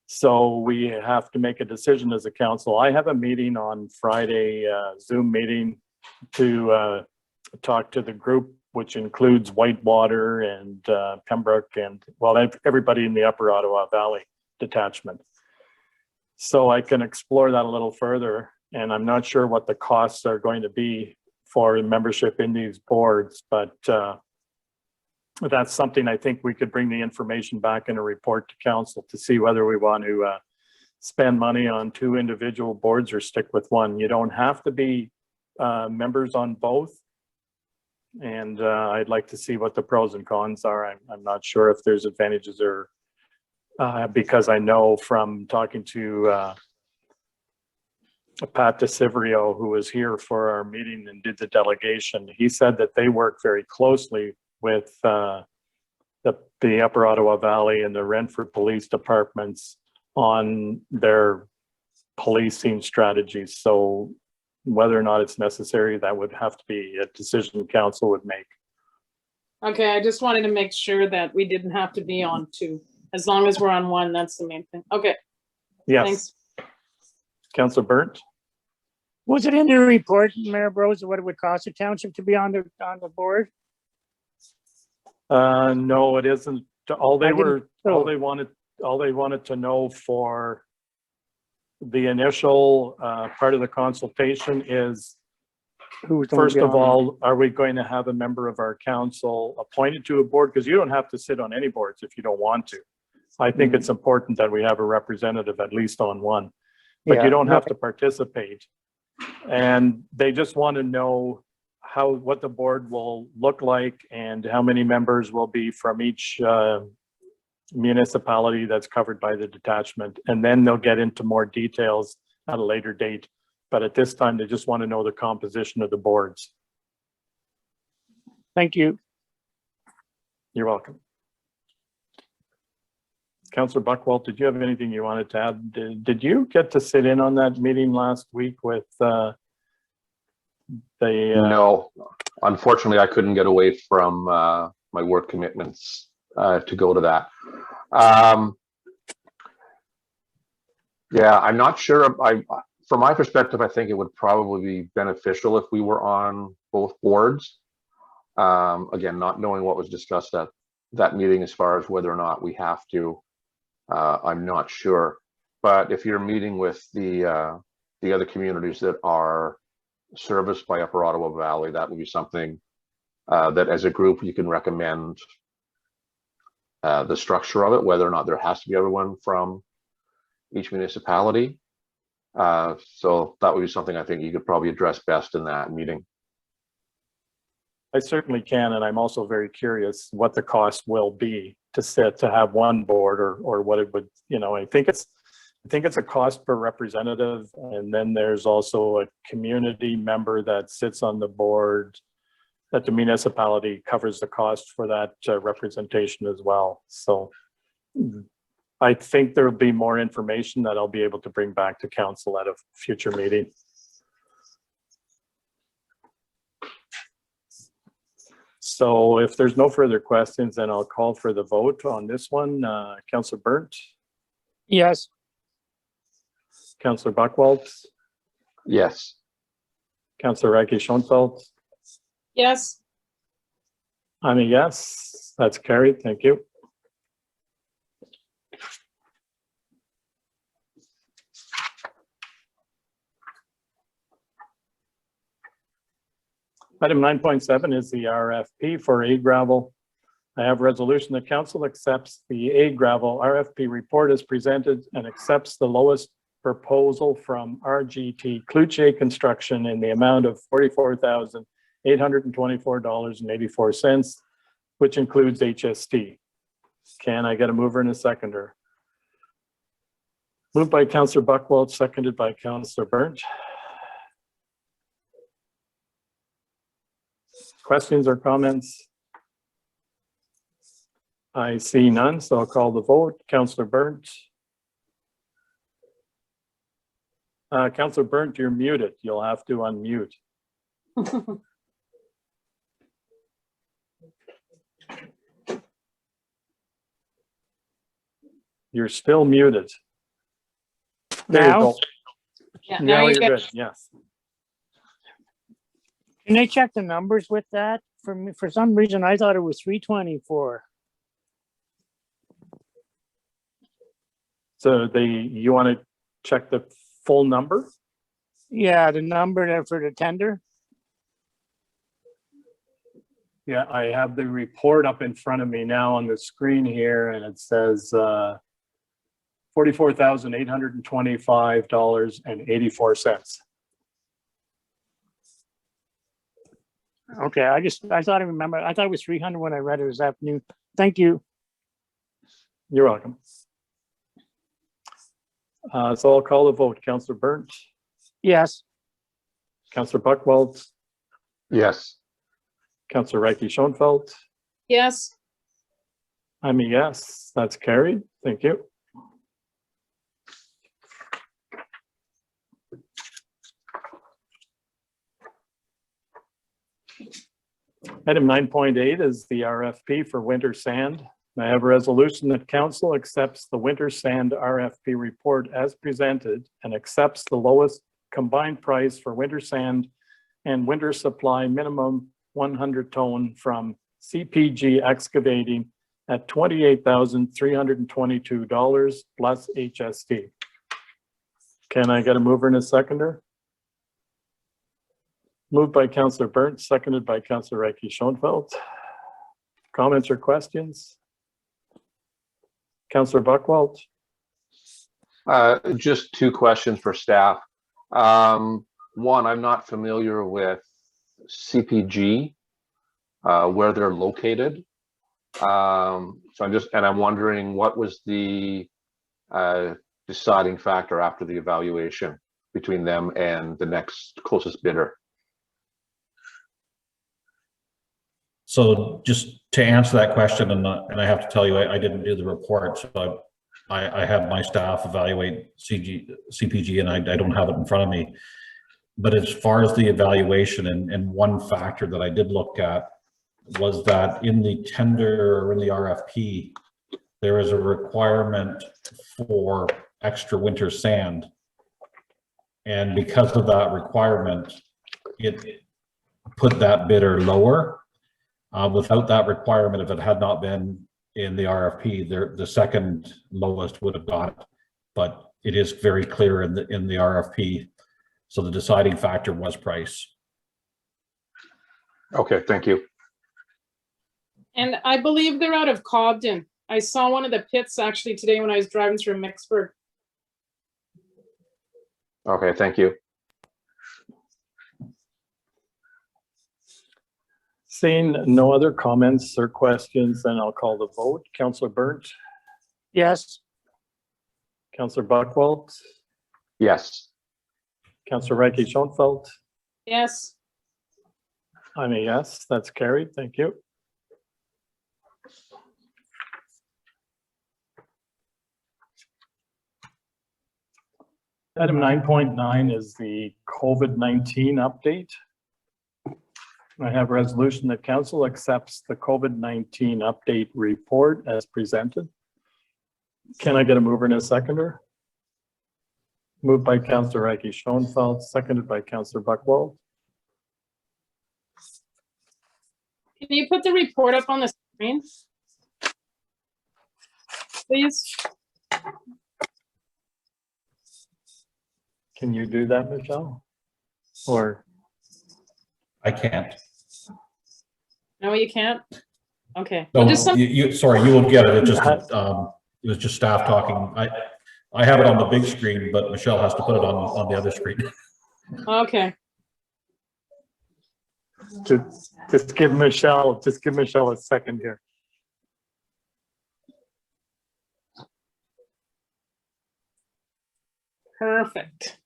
So we have to make a decision as a council. I have a meeting on Friday, Zoom meeting to talk to the group, which includes Whitewater and Pembroke and, well, everybody in the Upper Ottawa Valley detachment. So I can explore that a little further, and I'm not sure what the costs are going to be for membership in these boards, but that's something I think we could bring the information back in a report to council to see whether we want to spend money on 2 individual boards or stick with 1. You don't have to be members on both. And I'd like to see what the pros and cons are. I'm not sure if there's advantages or because I know from talking to Pat DeCivrio, who was here for our meeting and did the delegation, he said that they work very closely with the Upper Ottawa Valley and the Renfrew Police Departments on their policing strategies. So whether or not it's necessary, that would have to be a decision council would make. Okay, I just wanted to make sure that we didn't have to be on 2. As long as we're on 1, that's the main thing. Okay, Yes. thanks. Councillor Burnt? Was it in the report, Mayor Bros, what it would cost the township to be on the board? No, it isn't. All they wanted to know for the initial part of the consultation is, first of all, are we going to have a member of our council appointed to a board? Because you don't have to sit on any boards if you don't want to. I think it's important that we have a representative at least on one, but you don't have to participate. And they just want to know what the board will look like and how many members will be from each municipality that's covered by the detachment. And then they'll get into more details at a later date. But at this time, they just want to know the composition of the boards. Thank you. You're welcome. Councillor Buckwalt, did you have anything you wanted to add? Did you get to sit in on that meeting last week with No, unfortunately, I couldn't get away from my work commitments to go to that. Yeah, I'm not sure. From my perspective, I think it would probably be beneficial if we were on both boards. Again, not knowing what was discussed at that meeting as far as whether or not we have to, I'm not sure. But if you're meeting with the other communities that are serviced by Upper Ottawa Valley, that would be something that as a group you can recommend the structure of it, whether or not there has to be everyone from each municipality. So that would be something I think you could probably address best in that meeting. I certainly can, and I'm also very curious what the cost will be to have one board or what it would, I think it's a cost per representative, and then there's also a community member that sits on the board that the municipality covers the cost for that representation as well. So I think there will be more information that I'll be able to bring back to council at a future meeting. So if there's no further questions, then I'll call for the vote on this one. Councillor Burnt? Yes. Councillor Buckwalt? Yes. Councillor Reike-Schoenfeld? Yes. I'm a yes. That's carried. Thank you. Item 9.7 is the RFP for A gravel. I have a resolution. The council accepts the A gravel RFP report as presented and accepts the lowest proposal from RGT Cloutier Construction in the amount of $44,824.84, which includes HST. Can I get a mover and a seconder? Moved by Councillor Buckwalt, seconded by Councillor Burnt. Questions or comments? I see none, so I'll call the vote. Councillor Burnt? Councillor Burnt, you're muted. You'll have to unmute. You're still muted. There you Now? go. Yeah, Now you you're get- good. Yes. Can I check the numbers with that? For me, for some reason, I thought it was 324. So you want to check the full number? Yeah, the number there for the tender. Yeah, I have the report up in front of me now on the screen here, and it says $44,825.84. Okay, I thought I remember. I thought it was 300 when I read it this afternoon. Thank you. You're welcome. So I'll call the vote. Councillor Burnt, Yes. Councillor Buckwald, Yes. Councillor Reiki Schoenfeld. Yes, I'm a yes. That's carried. Thank you. Item 9.8 is the RFP for winter sand. I have a resolution that council accepts the winter sand RFP report as presented and accepts the lowest combined price for winter sand and winter supply minimum 100 ton from CPG excavating at $28,322 plus HST. Can I get a mover and a seconder? Moved by Councillor Burnt, seconded by Councillor Reiki Schoenfeld. Comments or questions? Councillor Buckwald? Just two questions for staff. One, I'm not familiar with CPG, where they're located. So I'm wondering what was the deciding factor after the evaluation between them and the next closest bidder? So just to answer that question, and I have to tell you, I didn't do the report, so I had my staff evaluate CPG, and I don't have it in front of me. But as far as the evaluation, and one factor that I did look at was that in the tender or in the RFP, there is a requirement for extra winter sand. And because of that requirement, it put that bidder lower. Without that requirement, if it had not been in the RFP, the second lowest would have got it. But it is very clear in the RFP. So the deciding factor was price. Okay, thank you. and I believe they're out of Cobden. I saw one of the pits actually today when I was driving through Mixburg. Okay, thank you. Seeing no other comments or questions, then I'll call the vote. Councillor Burnt, Yes. Councillor Buckwald, Yes. Councillor Reiki Schoenfeld. Yes, I'm a yes, that's carried. Thank you. Item 9.9 is the COVID-19 update. I have a resolution that council accepts the COVID-19 update report as presented. Can I get a mover and a seconder? Moved by Councillor Reiki Schoenfeld, seconded by Councillor Buckwald. can you put the report up on the screen? Please? Can you do that, Michelle? Or, I can't. No, you can't? Okay. No, Well, just some- sorry, you will get it. It just, it was just staff talking. I have it on the big screen, but Michelle has to put it on the other screen. Okay, just give Michelle a second here. perfect.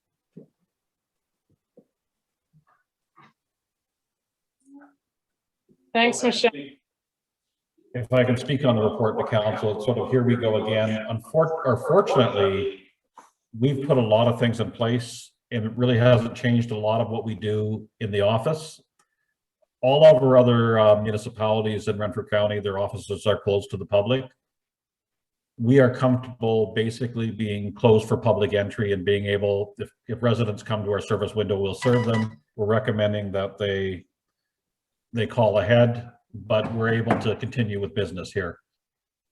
Thanks, Michelle. If I can speak on the report to council, it's sort of here we go again. Fortunately, we've put a lot of things in place and it really hasn't changed a lot of what we do in the office. All of our other municipalities in Renfrew County, their offices are closed to the public. We are comfortable basically being closed for public entry and being able, if residents come to our service window, we'll serve them. We're recommending that they call ahead, but we're able to continue with business here.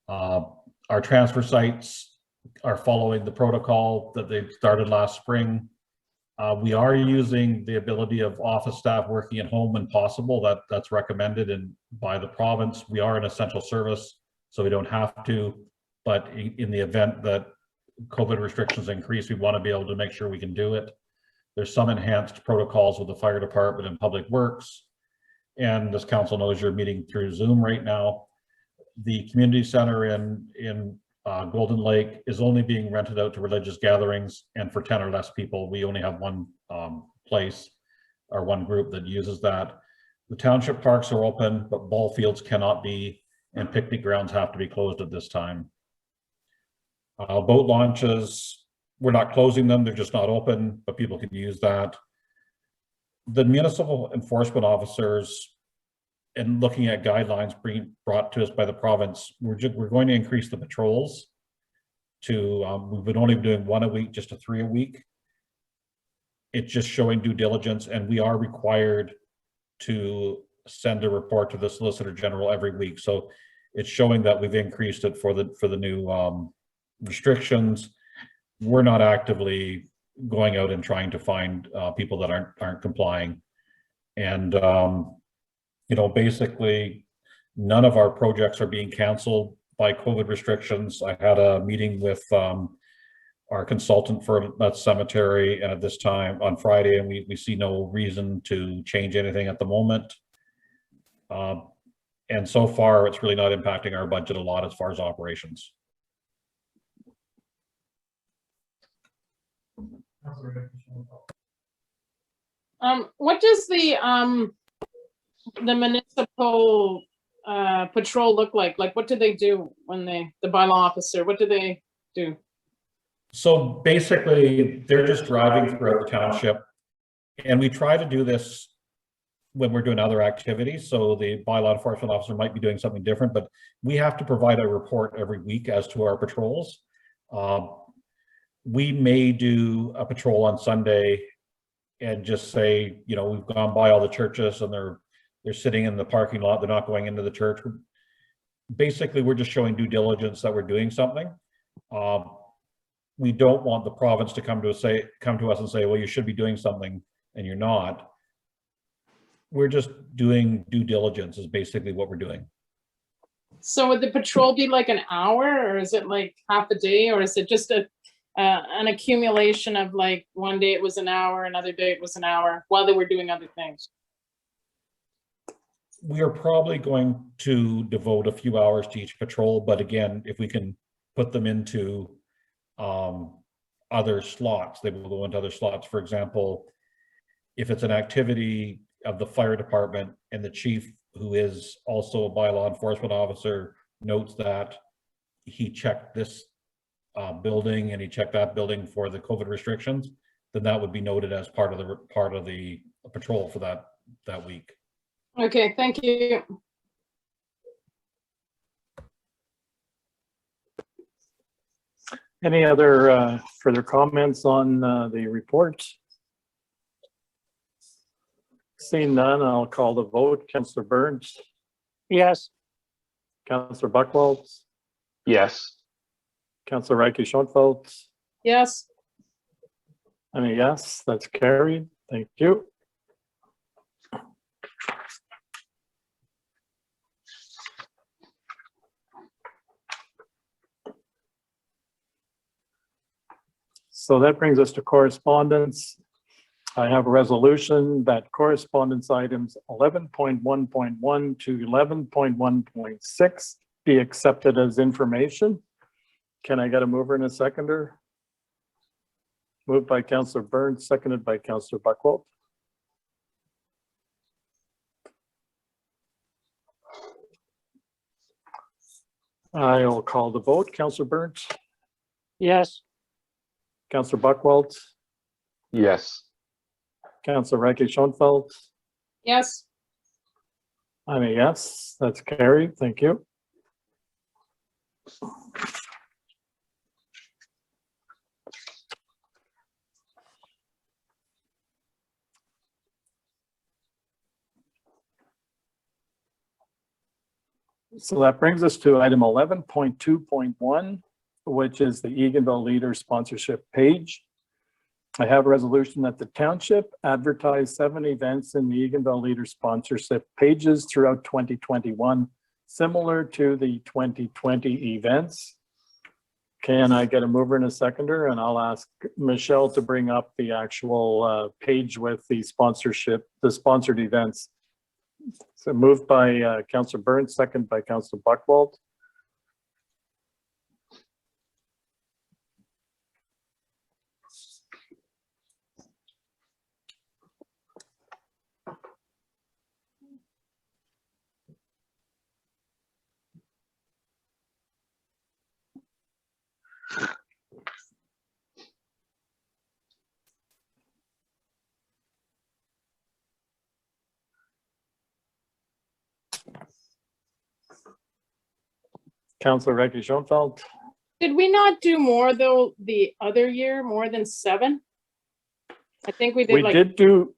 Our transfer sites are following the protocol that they started last spring. We are using the ability of office staff working at home when possible. That's recommended by the province. We are an essential service, so we don't have to. But in the event that COVID restrictions increase, we want to be able to make sure we can do it. There's some enhanced protocols with the fire department and public works. And as council knows, you're meeting through Zoom right now. The community center in Golden Lake is only being rented out to religious gatherings, and for 10 or less people. We only have one place or one group that uses that. The township parks are open, but ball fields cannot be, and picnic grounds have to be closed at this time. Boat launches, we're not closing them, they're just not open, but people can use that. The municipal enforcement officers, and looking at guidelines being brought to us by the province, we're going to increase the patrols to, we've been only doing 1 a week, just to 3 a week. It's just showing due diligence, and we are required to send a report to the Solicitor General every week. So it's showing that we've increased it for the new restrictions. We're not actively going out and trying to find people that aren't complying. And you know, basically none of our projects are being canceled by COVID restrictions. I had a meeting with our consultant for that cemetery, and at this time on Friday, and we see no reason to change anything at the moment. And so far, it's really not impacting our budget a lot as far as operations. What does the municipal patrol look like? Like, what do they do when the bylaw officer, what do they do? So basically, they're just driving throughout the township, and we try to do this when we're doing other activities. So the bylaw enforcement officer might be doing something different, but we have to provide a report every week as to our patrols. We may do a patrol on Sunday and just say, you know, we've gone by all the churches and they're sitting in the parking lot, they're not going into the church. Basically, we're just showing due diligence that we're doing something. We don't want the province to come to us and say, well, you should be doing something, and you're not. We're just doing due diligence is basically what we're doing. So would the patrol be like an hour, or is it like half a day, or is it just an accumulation of, like, one day it was an hour, another day it was an hour, while they were doing other things? We are probably going to devote a few hours to each patrol, but again, if we can put them into other slots, they will go into other slots. For example, if it's an activity of the fire department and the chief, who is also a bylaw enforcement officer, notes that he checked this building and he checked that building for the COVID restrictions, then that would be noted as part of the patrol for that week. Okay, thank you. Any other further comments on the report? Seeing none, I'll call the vote. Councillor Burns, Yes. Councillor Buchwald, Yes. Councillor Reike-Schoenfeld. Yes. I'm a yes, that's carried. Thank you. So that brings us to correspondence. I have a resolution that correspondence items 11.1.1 to 11.1.6 be accepted as information. Can I get a mover and a seconder? Moved by Councillor Burns, seconded by Councillor Buchwald. I'll call the vote. Councillor Burns, Yes. Councillor Buchwald, Yes. Councillor Reiki Schoenfeld. Yes, I'm a yes, that's carried. Thank you. So that brings us to item 11.2.1, which is the Eganville Leader Sponsorship page. I have a resolution that the township advertise 7 events in the Eganville Leader Sponsorship pages throughout 2021, similar to the 2020 events. Can I get a mover and a seconder? And I'll ask Michelle to bring up the actual page with the sponsorship, the sponsored events. So moved by Councillor Burns, second by Councillor Buchwald. Councillor Reiki Schoenfeld. did we not do more though the other year, more than 7? I think we did We like did do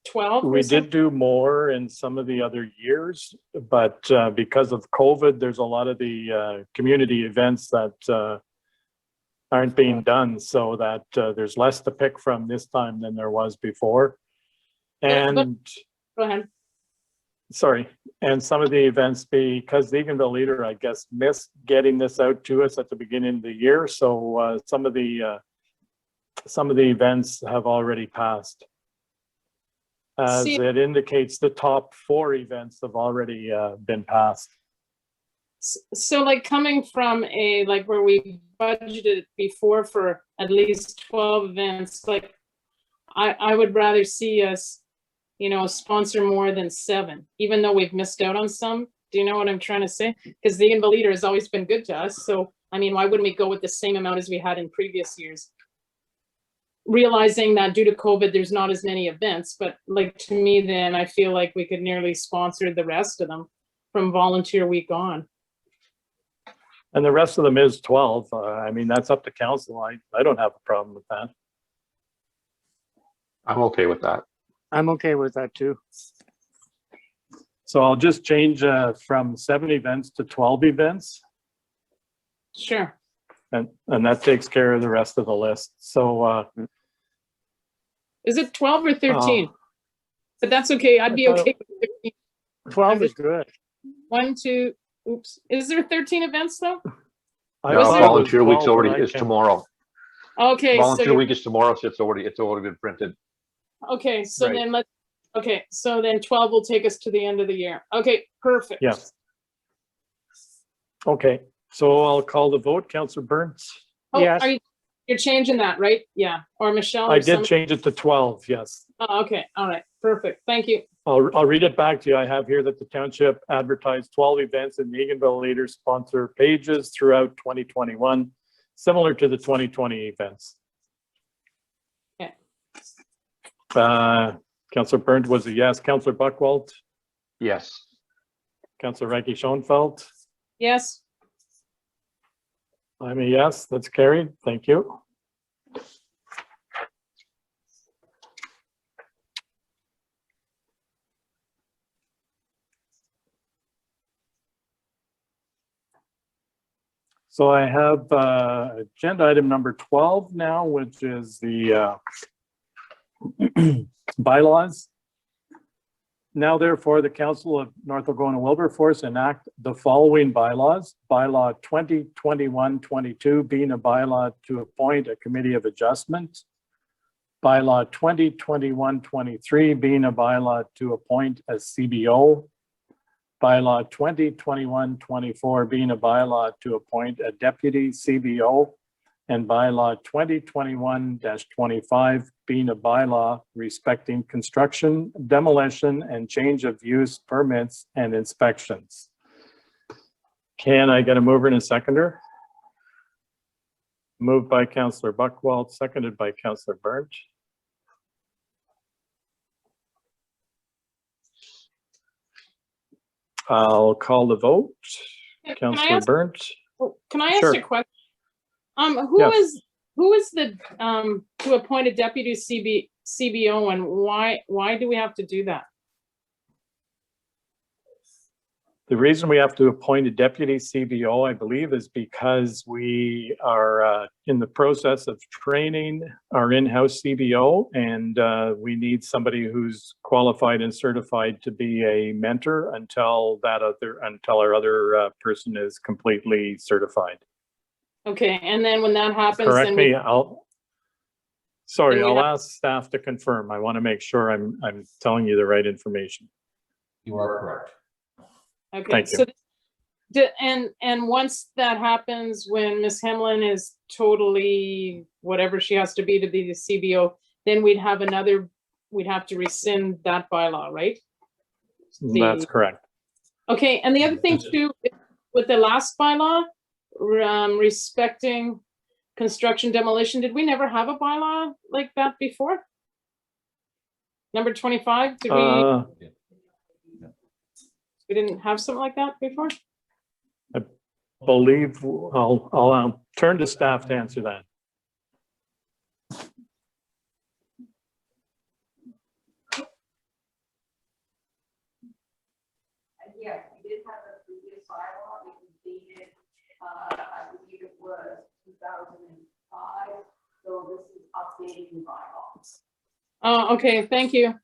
12 or We something. did do more in some of the other years, but because of COVID, there's a lot of the community events that aren't being done, so that there's less to pick from this time than there was before. Yeah, but- And, Go ahead. sorry, and some of the events, because the Eganville Leader, I guess, missed getting this out to us at the beginning of the year, so some of the events have already passed. As See- it indicates, the top 4 events have already been passed. So like coming from a, like where we budgeted before for at least 12 events, like I would rather see us, you know, sponsor more than 7, even though we've missed out on some. Do you know what I'm trying to say? Because the Eganville Leader has always been good to us. So, I mean, why wouldn't we go with the same amount as we had in previous years? Realizing that due to COVID, there's not as many events, but like to me, then I feel like we could nearly sponsor the rest of them from volunteer week on. And the rest of them is 12. I mean, that's up to council. I don't have a problem with that. I'm okay with that. I'm okay with that too. So I'll just change from 7 events to 12 events, Sure. and that takes care of the rest of the list. So Is it 12 or 13? But that's okay. I'd be I thought okay with 13. 12 is good. 1, 2, oops. Is there 13 events though? I No, thought it was volunteer week's 12 when already I is came. tomorrow. Okay, Volunteer week is tomorrow, so it's already been printed. okay, so Right. then okay, so then 12 will take us to the end of the year. Okay, perfect. Yes. Okay, so I'll call the vote. Councillor Burns. Oh, Yes. you're changing that, right? Yeah, or Michelle I or did some. change it to 12, yes. Oh, okay, all right, perfect. Thank you. I'll read it back to you. I have here that the township advertised 12 events in the Eganville Leader sponsor pages throughout 2021, similar to the 2020 events. Okay. Councillor Burns was a yes. Councillor Buchwald, Yes. Councillor Reiki Schoenfeld. Yes, I'm a yes. That's carried. Thank you. So I have agenda item number 12 now, which is the bylaws. Now therefore, the Council of North Algona Wilberforce enact the following bylaws. Bylaw 2021-22 being a bylaw to appoint a committee of adjustment. Bylaw 2021-23 being a bylaw to appoint a CBO. Bylaw 2021-24 being a bylaw to appoint a deputy CBO, and bylaw 2021-25 being a bylaw respecting construction, demolition, and change of use permits and inspections. Can I get a mover and a seconder? Moved by Councillor Buchwald, seconded by Councillor Burnt. I'll call the vote. Can I Councillor ask, Burnt. can I ask Sure. a question? Yes. Who is the, to appoint a deputy CBO, and why do we have to do that? The reason we have to appoint a deputy CBO, I believe, is because we are in the process of training our in-house CBO, and we need somebody who's qualified and certified to be a mentor until our other person is completely certified. Okay, and then when that happens, Correct then me. we, I'll ask staff to confirm. I want to make sure I'm telling you the right information. You are correct. okay, Thank you. so, and once that happens, when Ms. Hemlin is totally whatever she has to be the CBO, then we'd have to rescind that bylaw, right? That's correct. Okay, and the other thing too, with the last bylaw, respecting construction demolition, did we never have a bylaw like that before? Number 25, did we didn't have something like that before? Believe I'll turn to staff to answer that. Yes, we did have a previous bylaw, we completed, I believe it was 2005, so this is updating the bylaws. Oh, okay, thank you.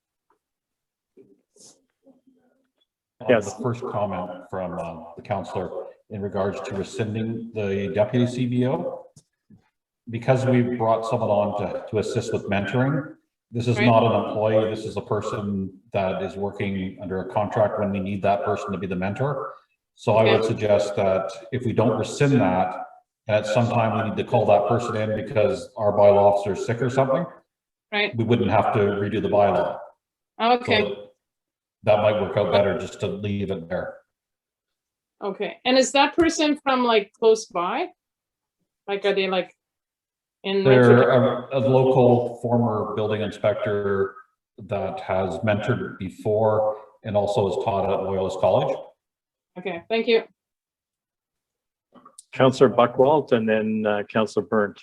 Yes. The first comment from the councillor in regards to rescinding the deputy CBO. Because we brought someone on to assist with mentoring, this is Right. not an employee, this is a person that is working under a contract when we need that person to be the mentor. So I would suggest that if we don't rescind that, and at some time we need to call that person in because our bylaw officer is sick or something, Right, we wouldn't have to redo the bylaw. okay, So that might work out better just to leave it there. okay. And is that person from like close by? Like, are they like in? They're a local former building inspector that has mentored before and also has taught at Loyalist College. Okay, thank you. Councillor Buckwalt and then Councillor Burnt.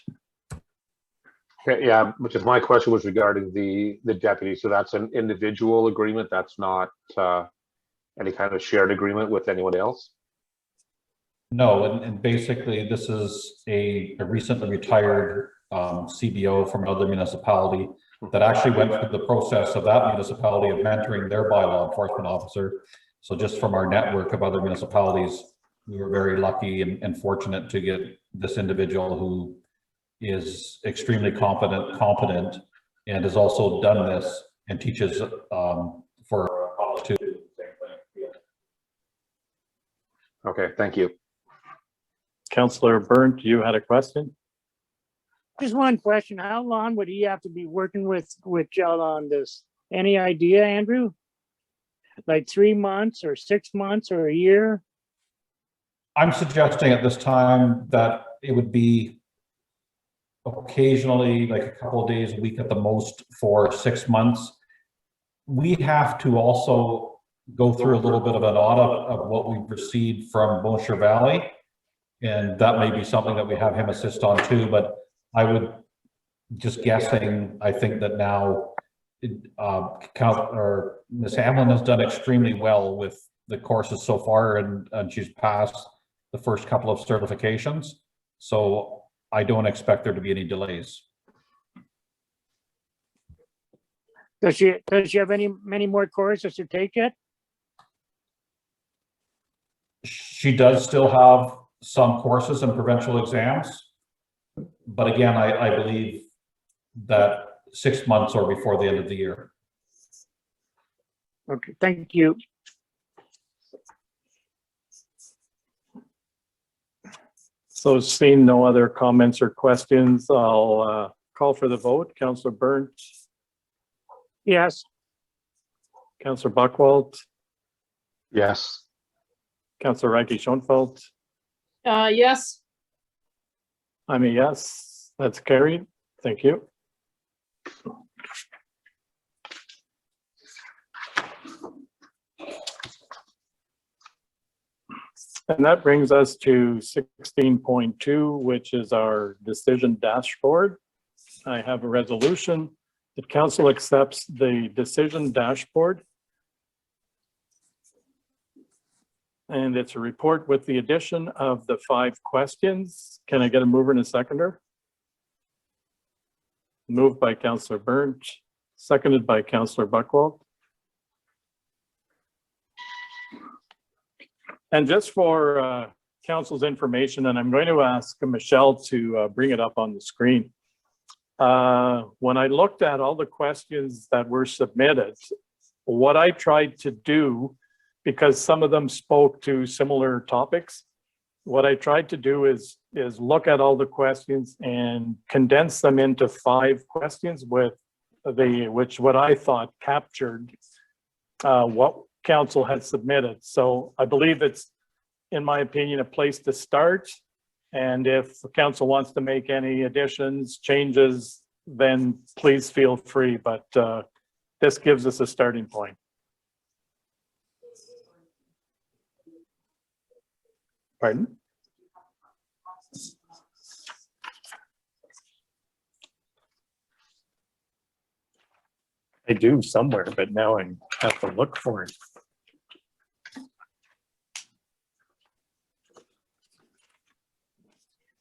Okay, yeah, which is my question was regarding the deputy. So that's an individual agreement. That's not any kind of shared agreement with anyone else. No, and basically this is a recently retired CBO from another municipality that actually went through the process of that municipality of mentoring their bylaw enforcement officer. So just from our network of other municipalities, we were very lucky and fortunate to get this individual who is extremely competent and has also done this and teaches for two. Okay, thank you. Councillor Burnt, you had a question? Just one question. How long would he have to be working with Jill on this? Any idea, Andrew? Like 3 months or 6 months or a year? I'm suggesting at this time that it would be occasionally, like a couple of days a week at the most for 6 months. We have to also go through a little bit of an audit of what we've received from Bonnechere Valley. And that may be something that we have him assist on too, but I would, just guessing, I think that now Ms. Hamlin has done extremely well with the courses so far, and she's passed the first couple of certifications. So I don't expect there to be any delays. Does she have many more courses to take yet? She does still have some courses and provincial exams, but again, I believe that 6 months or before the end of the year. Okay, thank you. So seeing no other comments or questions, I'll call for the vote. Councillor Burnt, Yes. Councillor Buckwalt, Yes. Councillor Ranke-Schoenfeld. Yes, I'm a yes. That's carried. Thank you. And that brings us to 16.2, which is our decision dashboard. I have a resolution that council accepts the decision dashboard. And it's a report with the addition of the 5 questions. Can I get a mover and a seconder? Moved by Councillor Burnt, seconded by Councillor Buckwald. And just for council's information, and I'm going to ask Michelle to bring it up on the screen. When I looked at all the questions that were submitted, what I tried to do, because some of them spoke to similar topics, what I tried to do is look at all the questions and condense them into 5 questions with what I thought captured what council had submitted. So I believe it's, in my opinion, a place to start. And if the council wants to make any additions, changes, then please feel free. But this gives us a starting point. Pardon? I do somewhere, but now I have to look for it.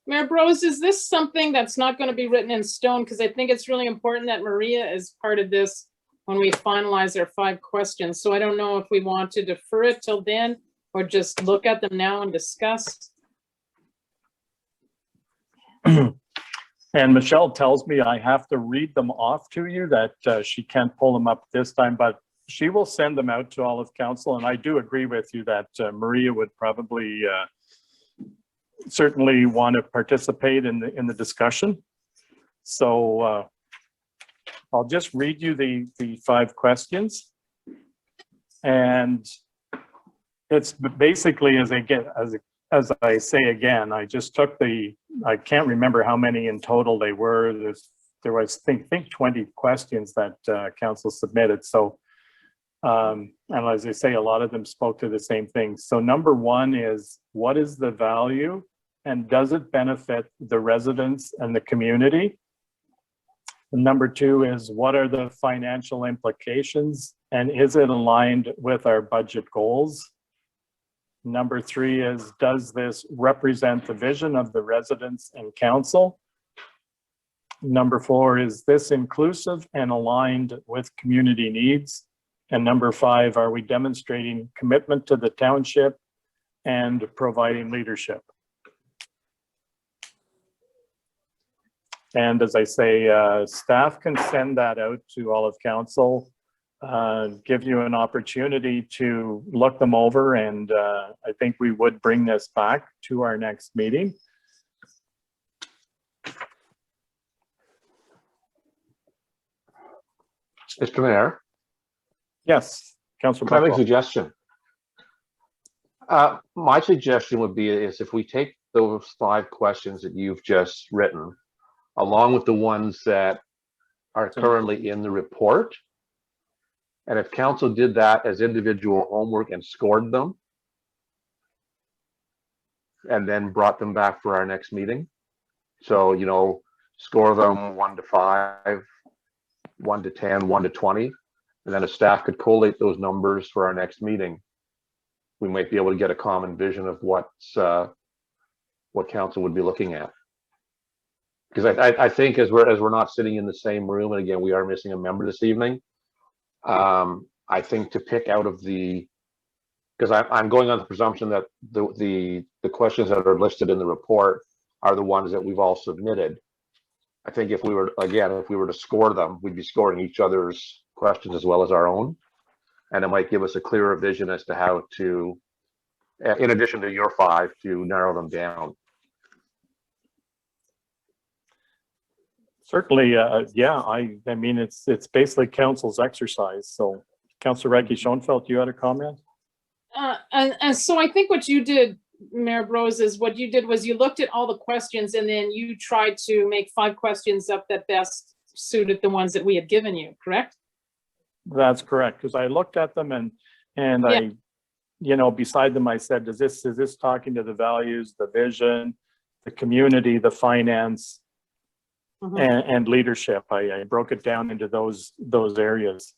Mayor Bros, is this something that's not going to be written in stone? Because I think it's really important that Maria is part of this when we finalize our 5 questions. So I don't know if we want to defer it till then or just look at them now and discuss. And Michelle tells me I have to read them off to you, that she can't pull them up this time, but she will send them out to all of council. And I do agree with you that Maria would probably certainly want to participate in the discussion. So I'll just read you the 5 questions. And it's basically, as I say again, I just took I can't remember how many in total they were. There was, I think 20 questions that council submitted. So, and as I say, a lot of them spoke to the same thing. So number 1 is, what is the value and does it benefit the residents and the community? And number 2 is, what are the financial implications and is it aligned with our budget goals? Number 3 is, does this represent the vision of the residents and council? Number 4 is this inclusive and aligned with community needs? And number 5, are we demonstrating commitment to the township and providing leadership? And as I say, staff can send that out to all of council, give you an opportunity to look them over. And I think we would bring this back to our next meeting. Mr. Mayor? Yes, Councillor Can I make a Buckwald. suggestion? My suggestion would be is if we take those 5 questions that you've just written, along with the ones that are currently in the report, and if council did that as individual homework and scored them, and then brought them back for our next meeting. So, you know, score them 1 to 5, 1 to 10, 1 to 20, and then if staff could collate those numbers for our next meeting, we might be able to get a common vision of what council would be looking at. Because I think as we're not sitting in the same room, and again, we are missing a member this evening, I think to pick out of because I'm going on the presumption that the questions that are listed in the report are the ones that we've all submitted. I think if we were to score them, we'd be scoring each other's questions as well as our own. And it might give us a clearer vision as to how to, in addition to your 5, to narrow them down. Certainly, yeah, I mean, it's basically council's exercise. So Councillor Reiki Schoenfeld, you had a comment? And so I think what you did, Mayor Bros, is what you did was you looked at all the questions and then you tried to make 5 questions up that best suited the ones that we had given you, correct? That's correct, because I looked at them and Yeah. you know, beside them, I said, is this talking to the values, the vision, the community, the finance, Mhm. and leadership? I broke it down into those areas.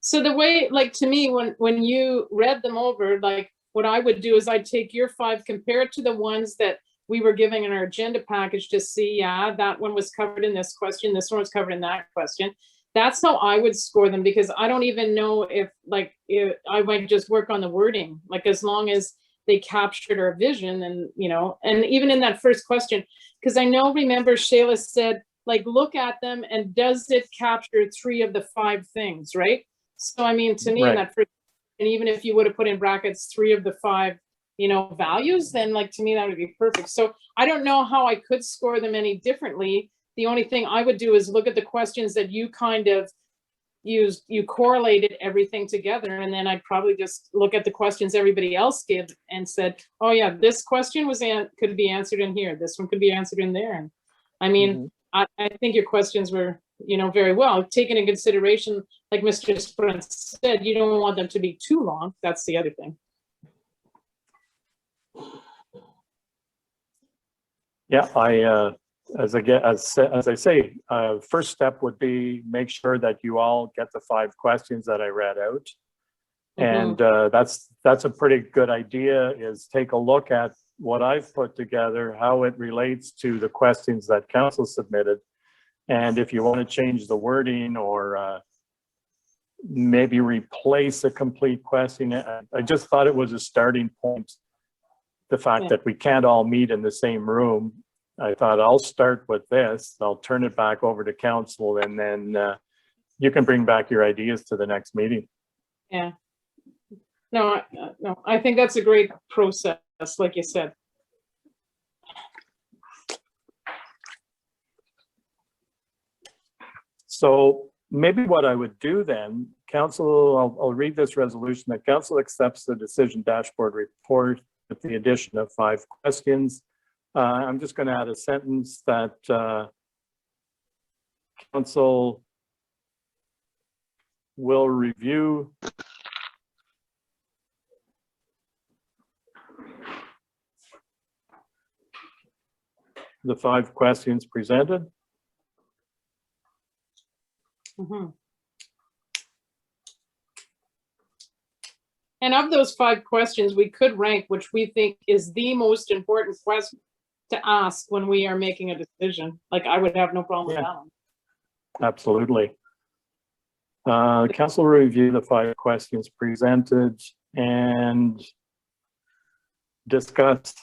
So the way, like, to me, when you read them over, like, what I would do is I'd take your 5, compare it to the ones that we were giving in our agenda package to see, yeah, that one was covered in this question, this one was covered in that question. That's how I would score them, because I don't even know if I might just work on the wording, like, as long as they captured our vision, and, you know, and even in that first question, because I know, remember, Shayla said, like, look at them and does it capture 3 of the 5 things, right? So, I mean, to me, in Right. that first, and even if you would have put in brackets 3 of the 5, you know, values, then, like, to me, that would be perfect. So I don't know how I could score them any differently. The only thing I would do is look at the questions that you kind of used, you correlated everything together, and then I'd probably just look at the questions everybody else gave and said, oh yeah, this question could be answered in here, this one could be answered in there. And I mean, I think your questions were, you know, very well taken in consideration. Like Mr. Sprint said, you don't want them to be too long. That's the other thing. Yeah, as I say, first step would be make sure that you all get the 5 questions that I read out. And that's a pretty good idea, is take a look at what I've put together, how it relates to the questions that council submitted. And if you want to change the wording or maybe replace a complete question, I just thought it was a starting point. The fact that we can't all meet in the same room, I thought I'll start with this, I'll turn it back over to council, and then you can bring back your ideas to the next meeting. Yeah. No, I think that's a great process, like you said. So maybe what I would do then, council, I'll read this resolution, that council accepts the decision dashboard report with the addition of 5 questions. I'm just going to add a sentence that council will review the 5 questions presented. And of those 5 questions, we could rank which we think is the most important question to ask when we are making a decision. Like, I would have no problem with that one. Absolutely. Council will review the 5 questions presented and discuss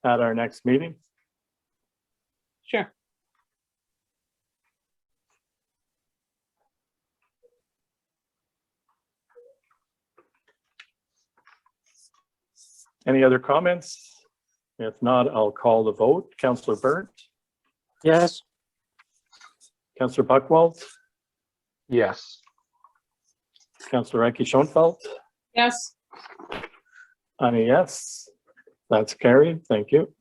at our next meeting. Sure. Any other comments? If not, I'll call the vote. Councillor Burnt, Yes. Councillor Buchwald, Yes. Councillor Eike Schoenfeld, Yes. I'm a yes. That's carried. Thank you.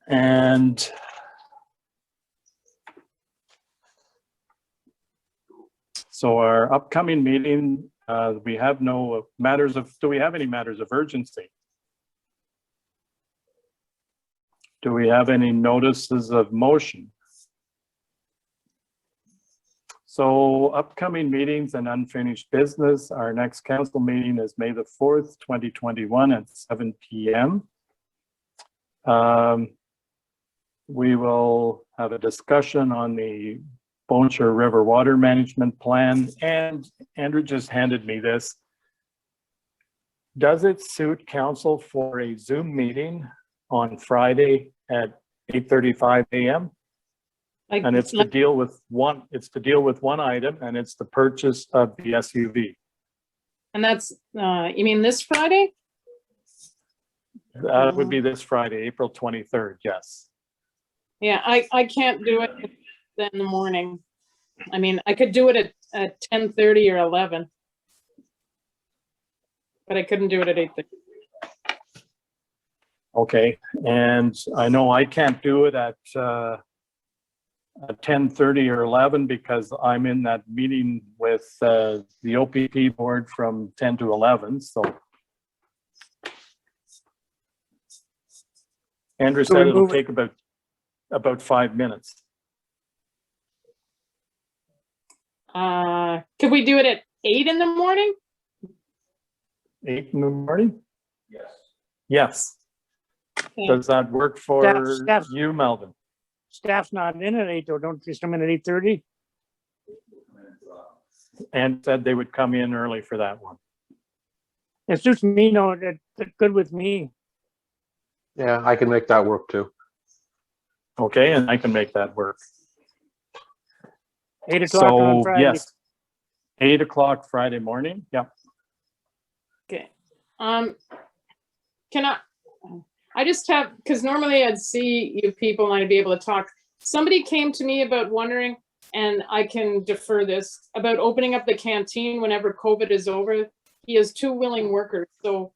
And so our upcoming meeting, we have no matters of, do we have any matters of urgency? Do we have any notices of motion? So upcoming meetings and unfinished business, our next council meeting is May the 4th, 2021 at 7 p.m. We will have a discussion on the Bone Shore River Water Management Plan, and Andrew just handed me this. Does it suit council for a Zoom meeting on Friday at 8:35 a.m.? And it's to deal with one, item, and it's the purchase of the SUV. And that's, you mean this Friday? That would be this Friday, April 23rd, yes. Yeah, I can't do it in the morning. I mean, I could do it at 10:30 or 11. but I couldn't do it at 8:30. Okay, and I know I can't do it at 10:30 or 11 because I'm in that meeting with the OPP board from 10 to 11, so. Andrew So said we it'll move it- take about 5 minutes. Could we do it at 8 in the morning? 8 in the morning? Yes. Yes. Okay. Does that work for Staff. you, Melvin? Staff's not in at 8, or don't they come in at 8:30? And said they would come in early for that one. It suits me, no, that's good with me. Yeah, I can make that work too. Okay, and I can make that work. 8 o'clock on So, Friday. yes. 8 o'clock Friday morning, yep. Okay. Can I just have, because normally I'd see you people and I'd be able to talk. Somebody came to me about wondering, and I can defer this, about opening up the canteen whenever COVID is over. He has 2 willing workers, so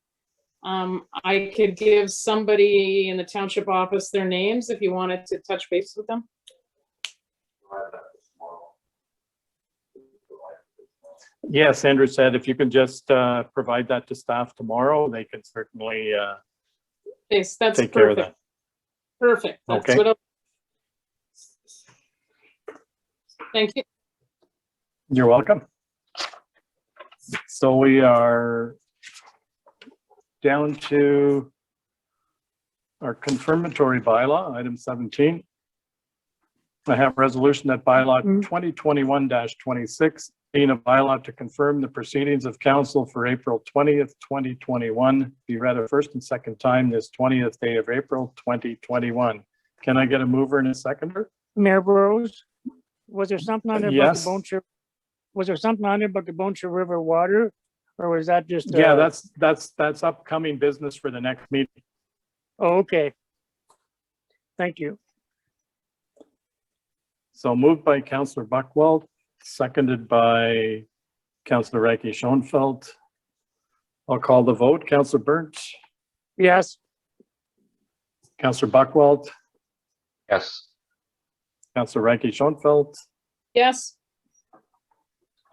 I could give somebody in the township office their names if you wanted to touch base with them. Yes, Andrew said if you can just provide that to staff tomorrow, they can certainly Yes, that's take care of perfect. that. Perfect. That's Okay. what Thank you. You're welcome. So we are down to our confirmatory bylaw, item 17. I have a resolution that bylaw 2021-26, being a bylaw to confirm the proceedings of council for April 20th, 2021, be read a first and second time this 20th day of April, 2021. Can I get a mover and a seconder? Mayor Burrows, was there something on there about the Yes. Bone Chip? Was there something on there about the Bone Chip River water? Or was that just? Yeah, that's upcoming business for the next meeting. Oh, okay. Thank you. So moved by Councillor Buckwell, seconded by Councillor Reiki Schoenfeld. I'll call the vote. Councillor Burnt, Yes, Councillor Buckwell, Yes. Councillor Reiki Schoenfeld. Yes.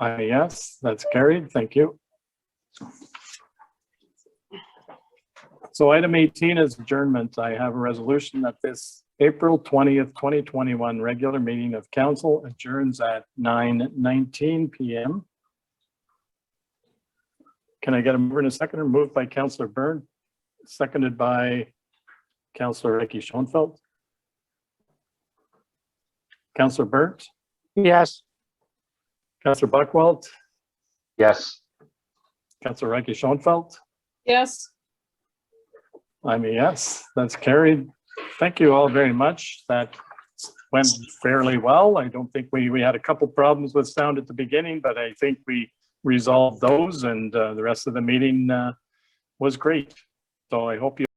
Yes, that's carried. Thank you. So item 18 is adjournment. I have a resolution that this April 20th, 2021 regular meeting of council adjourns at 9:19 p.m. Can I get a mover and a seconder? Moved by Councillor Byrne, seconded by Councillor Ricky Schoenfeld. Councillor Burnt, yes, Councillor Buckwell, Yes. Councillor Ricky Schoenfeld. Yes. I'm a yes, that's carried. Thank you all very much. That went fairly well. I don't think we had a couple problems with sound at the beginning, but I think we resolved those and the rest of the meeting was great. So I hope you